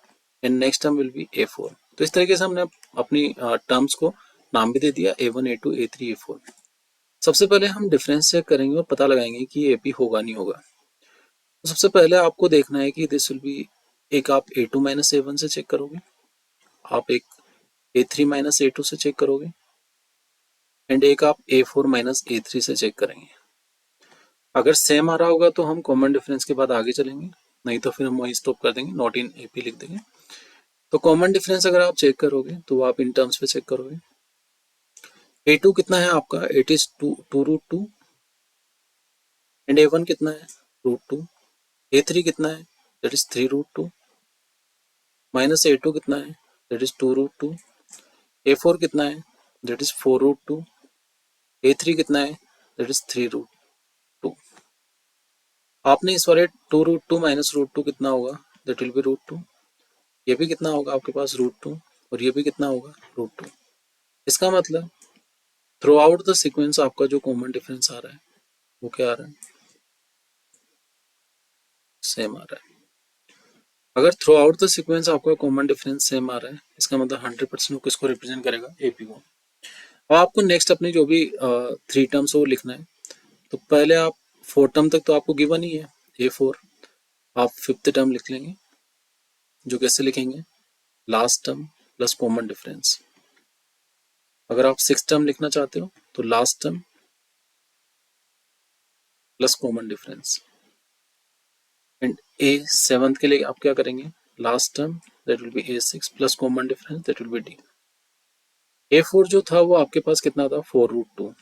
and next term will be A4। तो इस तरीके से हमने अपनी टर्म्स को नाम भी दे दिया A1, A2, A3, A4। सबसे पहले हम डिफरेंस चेक करेंगे और पता लगाएंगे कि AP होगा नहीं होगा। तो सबसे पहले आपको देखना है कि दिस विल बी, एक आप A2 माइनस A1 से चेक करोगे, आप एक A3 माइनस A2 से चेक करोगे, एंड एक आप A4 माइनस A3 से चेक करेंगे। अगर सेम आ रहा होगा तो हम कॉमन डिफरेंस के बाद आगे चलेंगे, नहीं तो फिर हम वहीं स्टॉप कर देंगे, नॉट इन AP लिख देंगे। तो कॉमन डिफरेंस अगर आप चेक करोगे तो आप इन टर्म्स पे चेक करोगे। A2 कितना है आपका, इट इज 2√2, एंड A1 कितना है √2, A3 कितना है, दैट इज 3√2, माइनस A2 कितना है, दैट इज 2√2, A4 कितना है, दैट इज 4√2, A3 कितना है, दैट इज 3√2। आपने इस वाले 2√2 माइनस √2 कितना होगा, दैट विल बी √2। ये भी कितना होगा आपके पास √2, और ये भी कितना होगा √2। इसका मतलब थ्रू आउट द सीक्वेंस आपका जो कॉमन डिफरेंस आ रहा है वो क्या आ रहा है, सेम आ रहा है। अगर थ्रू आउट द सीक्वेंस आपका कॉमन डिफरेंस सेम आ रहा है, इसका मतलब 100% किसको रिप्रेजेंट करेगा, AP को। अब आपको नेक्स्ट अपनी जो भी 3 टर्म्स वो लिखना है। तो पहले आप 4 टर्म तक तो आपको गिवन ही है A4, आप 5th टर्म लिख लेंगे, जो कैसे लिखेंगे, last term plus common difference. अगर आप 6 टर्म लिखना चाहते हो तो last term plus common difference. And A7 के लिए आप क्या करेंगे, last term that will B A6 plus common difference that will B D। A4 जो था वो आपके पास कितना था, 4√2।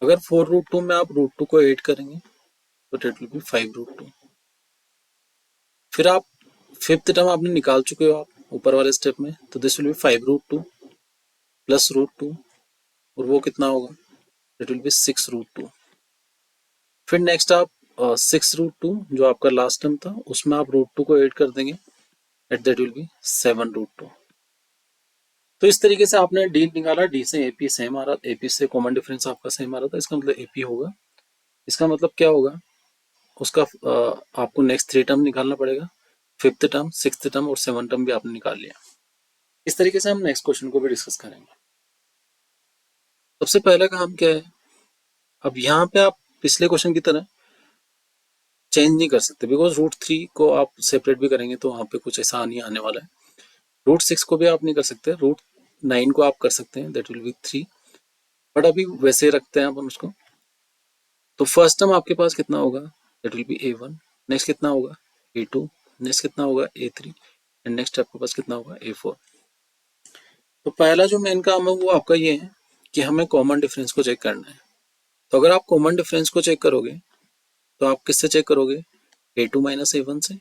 अगर 4√2 में आप √2 को ऐड करेंगे तो दैट विल बी 5√2। फिर आप फिफ्थ टर्म आपने निकाल चुके हो आप ऊपर वाले स्टेप में, तो दिस विल बी 5√2 प्लस √2, और वो कितना होगा, दैट विल बी 6√2। फिर नेक्स्ट आप 6√2 जो आपका लास्ट टर्म था उसमें आप √2 को ऐड कर देंगे एट दैट विल बी 7√2। तो इस तरीके से आपने डी निकाला, डी से एपी सेम आ रहा, एपी से कॉमन डिफरेंस आपका सेम आ रहा था, इसका मतलब एपी होगा। इसका मतलब क्या होगा, उसका आपको नेक्स्ट 3 टर्म निकालना पड़ेगा, फिफ्थ टर्म, सिक्स्थ टर्म और 7 टर्म भी आपने निकाल लिया। इस तरीके से हम नेक्स्ट क्वेश्चन को भी डिस्कस करेंगे। सबसे पहला काम क्या है, अब यहाँ पे आप पिछले क्वेश्चन की तरह चेंज नहीं कर सकते, बिकॉज √3 को आप सेपरेट भी करेंगे तो वहाँ पे कुछ ऐसा नहीं आने वाला है। √6 को भी आप नहीं कर सकते, √9 को आप कर सकते हैं, दैट विल बी 3, बट अभी वैसे रखते हैं अपन उसको। तो फर्स्ट टर्म आपके पास कितना होगा, that will be A1, next कितना होगा A2, नेक्स्ट कितना होगा A3, एंड नेक्स्ट आपके पास कितना होगा A4। तो पहला जो मेन काम है वो आपका ये है कि हमें कॉमन डिफरेंस को चेक करना है। तो अगर आप कॉमन डिफरेंस को चेक करोगे तो आप किससे चेक करोगे, A2 माइनस A1 से,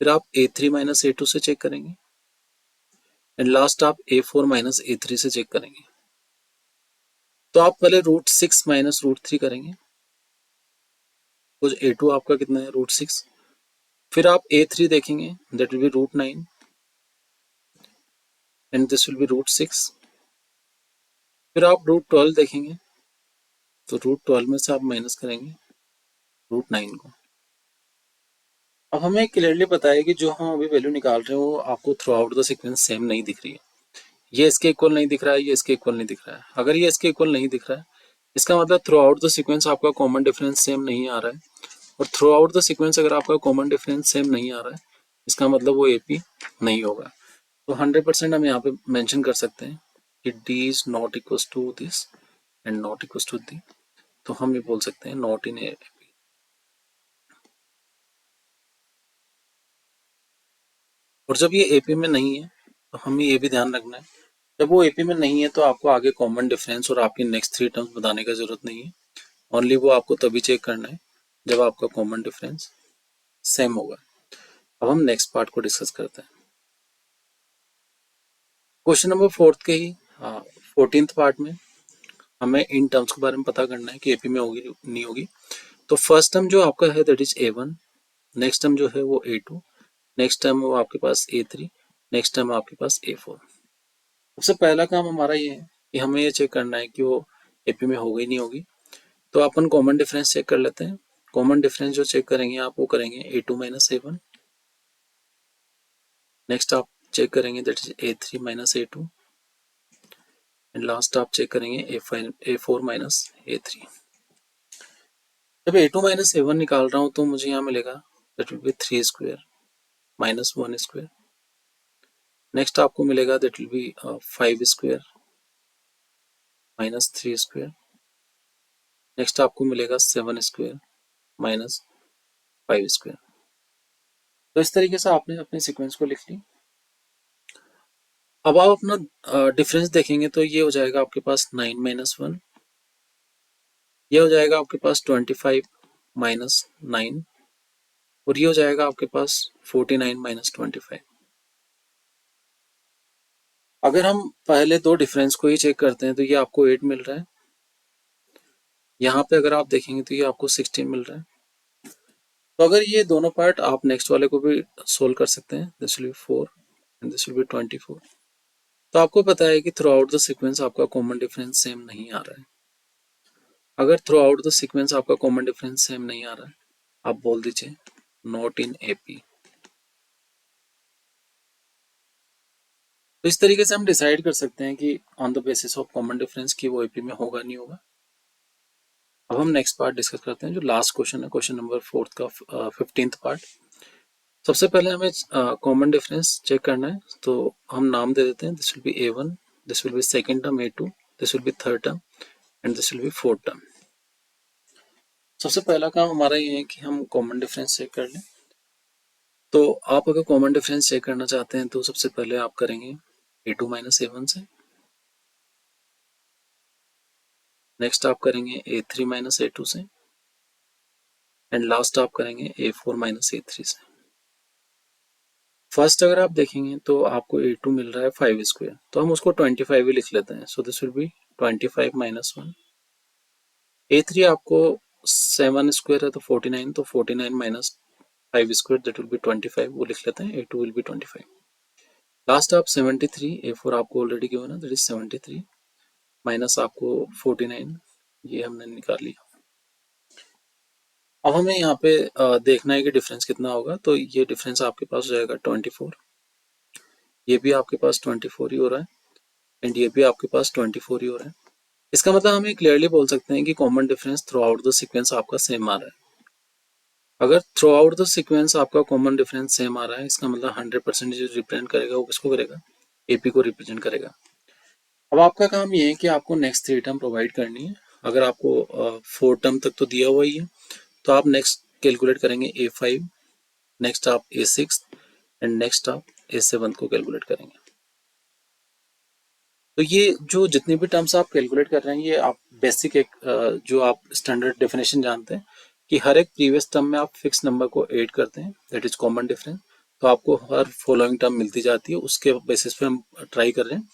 फिर आप A3 माइनस A2 से चेक करेंगे, एंड लास्ट आप A4 माइनस A3 से चेक करेंगे। तो आप पहले √6 माइनस √3 करेंगे, कुछ A2 आपका कितना है, √6, फिर आप A3 देखेंगे that will B √9 and this will B √6, फिर आप √12 देखेंगे तो √12 में से आप माइनस करेंगे √9 को। अब हमें क्लियरली पता है कि जो हम अभी वैल्यू निकाल रहे हैं वो आपको through out the sequence same नहीं दिख रही है, ये इसके इक्वल नहीं दिख रहा है, ये इसके इक्वल नहीं दिख रहा है। अगर ये इसके इक्वल नहीं दिख रहा है इसका मतलब थ्रू आउट द सीक्वेंस आपका कॉमन डिफरेंस सेम नहीं आ रहा है, और थ्रू आउट द सीक्वेंस अगर आपका कॉमन डिफरेंस सेम नहीं आ रहा है इसका मतलब वो एपी नहीं होगा। तो 100% हम यहाँ पे मेंशन कर सकते हैं कि D is not equal to this and not equal to the, तो हम ये बोल सकते हैं नॉट इन एपी। और जब ये एपी में नहीं है तो हमें ये भी ध्यान रखना है, जब वो एपी में नहीं है तो आपको आगे कॉमन डिफरेंस और आपकी नेक्स्ट 3 टर्म्स बताने का जरूरत नहीं है, ओनली वो आपको तभी चेक करना है जब आपका कॉमन डिफरेंस सेम होगा। अब हम नेक्स्ट पार्ट को डिस्कस करते हैं। क्वेश्चन नंबर 4 के ही 14th पार्ट में हमें इन टर्म्स के बारे में पता करना है कि एपी में होगी नहीं होगी। तो फर्स्ट टर्म जो आपका है that is A1, next term जो है वो A2, नेक्स्ट टर्म वो आपके पास A3, नेक्स्ट टर्म आपके पास A4। सबसे पहला काम हमारा ये है कि हमें ये चेक करना है कि वो एपी में होगी नहीं होगी। तो अपन कॉमन डिफरेंस चेक कर लेते हैं। कॉमन डिफरेंस जो चेक करेंगे आप वो करेंगे A2 माइनस A1, नेक्स्ट आप चेक करेंगे that is A3 minus A2, and last आप चेक करेंगे A4 माइनस A3। जब A2 माइनस A1 निकाल रहा हूँ तो मुझे यहाँ मिलेगा that will B 3 square minus 1 square, next आपको मिलेगा that will B 5 square minus 3 square, next आपको मिलेगा 7 स्क्वायर माइनस 5 स्क्वायर। तो इस तरीके से आपने अपने सीक्वेंस को लिख ली। अब आप अपना डिफरेंस देखेंगे तो ये हो जाएगा आपके पास 9 माइनस 1, ये हो जाएगा आपके पास 25 माइनस 9, और ये हो जाएगा आपके पास 49 माइनस 25। अगर हम पहले दो डिफरेंस को ही चेक करते हैं तो ये आपको 8 मिल रहा है, यहाँ पे अगर आप देखेंगे तो ये आपको 16 मिल रहा है। तो अगर ये दोनों पार्ट आप नेक्स्ट वाले को भी सोल्व कर सकते हैं, this will be 4 and this will B 24। तो आपको पता है कि थ्रू आउट द सीक्वेंस आपका कॉमन डिफरेंस सेम नहीं आ रहा है। अगर थ्रू आउट द सीक्वेंस आपका कॉमन डिफरेंस सेम नहीं आ रहा है आप बोल दीजिए नॉट इन एपी। तो इस तरीके से हम डिसाइड कर सकते हैं कि on the basis of common difference की वो एपी में होगा नहीं होगा। अब हम नेक्स्ट पार्ट डिस्कस करते हैं जो लास्ट क्वेश्चन है, क्वेश्चन नंबर 4 का 15th पार्ट। सबसे पहले हमें कॉमन डिफरेंस चेक करना है, तो हम नाम दे देते हैं, this will be A1, this will B second term A2, this will B third term and this will B fourth term. सबसे पहला काम हमारा ये है कि हम कॉमन डिफरेंस चेक कर लें। तो आप अगर कॉमन डिफरेंस चेक करना चाहते हैं तो सबसे पहले आप करेंगे A2 माइनस A1 से, नेक्स्ट आप करेंगे A3 माइनस A2 से एंड लास्ट आप करेंगे A4 माइनस A3 से। फर्स्ट अगर आप देखेंगे तो आपको A2 मिल रहा है 5 स्क्वायर, तो हम उसको 25 ही लिख लेते हैं, so this will B 25 minus 1। A3 आपको 7 स्क्वायर है तो 49, तो 49 minus 5 square that will B 25, वो लिख लेते हैं, A2 विल बी 25। लास्ट आप 73, A4 आपको ऑलरेडी गिवन है, दैट इज 73 माइनस आपको 49, ये हमने निकाल लिया। अब हमें यहाँ पे देखना है कि डिफरेंस कितना होगा, तो ये डिफरेंस आपके पास हो जाएगा 24, ये भी आपके पास 24 ही हो रहा है एंड ये भी आपके पास 24 ही हो रहा है। इसका मतलब हम ये क्लियरली बोल सकते हैं कि common difference throughout the sequence आपका सेम आ रहा है। अगर थ्रू आउट द सीक्वेंस आपका कॉमन डिफरेंस सेम आ रहा है, इसका मतलब 100% जो रिप्रेजेंट करेगा वो किसको करेगा, AP को रिप्रेजेंट करेगा। अब आपका काम ये है कि आपको नेक्स्ट 3 टर्म प्रोवाइड करनी है। अगर आपको 4 टर्म तक तो दिया हुआ ही है, तो आप नेक्स्ट कैलकुलेट करेंगे A5, नेक्स्ट आप A6 एंड नेक्स्ट आप A7 को कैलकुलेट करेंगे। तो ये जो जितनी भी टर्म्स आप कैलकुलेट कर रहे हैं, ये आप बेसिक एक जो आप स्टैंडर्ड डेफिनेशन जानते हैं कि हर एक प्रीवियस टर्म में आप फिक्स नंबर को ऐड करते हैं, दैट इज कॉमन डिफरेंस, तो आपको हर फॉलोइंग टर्म मिलती जाती है, उसके बेसिस पे हम ट्राई कर रहे हैं।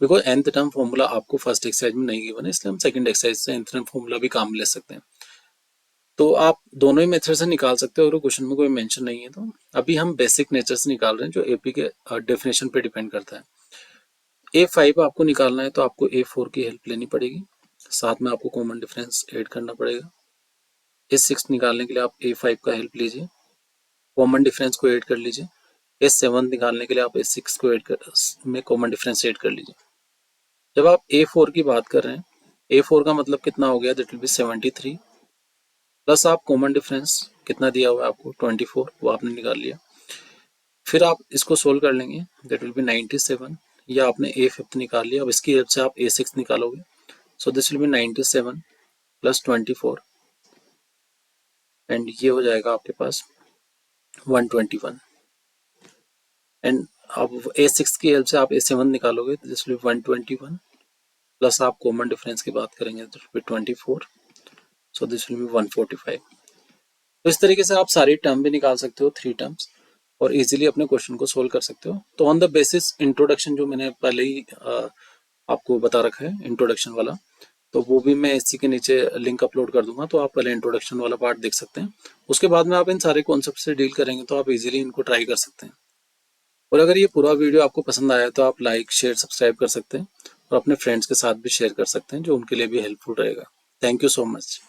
बिकॉज nth टर्म फॉर्मूला आपको फर्स्ट एक्सरसाइज में नहीं गिवन है, इसलिए हम सेकंड एक्सरसाइज से nth टर्म फॉर्मूला भी काम ले सकते हैं। तो आप दोनों ही मेथड से निकाल सकते हो, अगर क्वेश्चन में कोई मेंशन नहीं है तो। अभी हम बेसिक नेचर से निकाल रहे हैं जो AP के डेफिनेशन पे डिपेंड करता है। A5 आपको निकालना है तो आपको A4 की हेल्प लेनी पड़ेगी, साथ में आपको कॉमन डिफरेंस ऐड करना पड़ेगा। A6 निकालने के लिए आप A5 का हेल्प लीजिए, कॉमन डिफरेंस को ऐड कर लीजिए। A7 निकालने के लिए आप A6 को ऐड कर में कॉमन डिफरेंस ऐड कर लीजिए। जब आप A4 की बात कर रहे हैं, A4 का मतलब कितना हो गया, दैट विल बी 73 प्लस आप कॉमन डिफरेंस कितना दिया हुआ है आपको 24, वो आपने निकाल लिया। फिर आप इसको सोल्व कर लेंगे, दैट विल बी 97, या आपने A5 निकाल लिया, अब इसकी हेल्प से आप A6 निकालोगे, so this will B 97 plus 24 and ये हो जाएगा आपके पास 121 एंड अब A6 की हेल्प से आप A7 निकालोगे, तो दिस विल बी 121 प्लस आप कॉमन डिफरेंस की बात करेंगे तो will be 24, so this will B 145। तो इस तरीके से आप सारी टर्म भी निकाल सकते हो, 3 टर्म्स, और इजीली अपने क्वेश्चन को सोल्व कर सकते हो। तो ऑन द बेसिस इंट्रोडक्शन जो मैंने पहले ही आपको बता रखा है, इंट्रोडक्शन वाला, तो वो भी मैं इसी के नीचे लिंक अपलोड कर दूंगा, तो आप पहले इंट्रोडक्शन वाला पार्ट देख सकते हैं। उसके बाद में आप इन सारे कॉन्सेप्ट से डील करेंगे तो आप इजीली इनको ट्राई कर सकते हैं। और अगर ये पूरा वीडियो आपको पसंद आया तो आप लाइक शेयर सब्सक्राइब कर सकते हैं और अपने फ्रेंड्स के साथ भी शेयर कर सकते हैं, जो उनके लिए भी हेल्पफुल रहेगा। Thank you so much.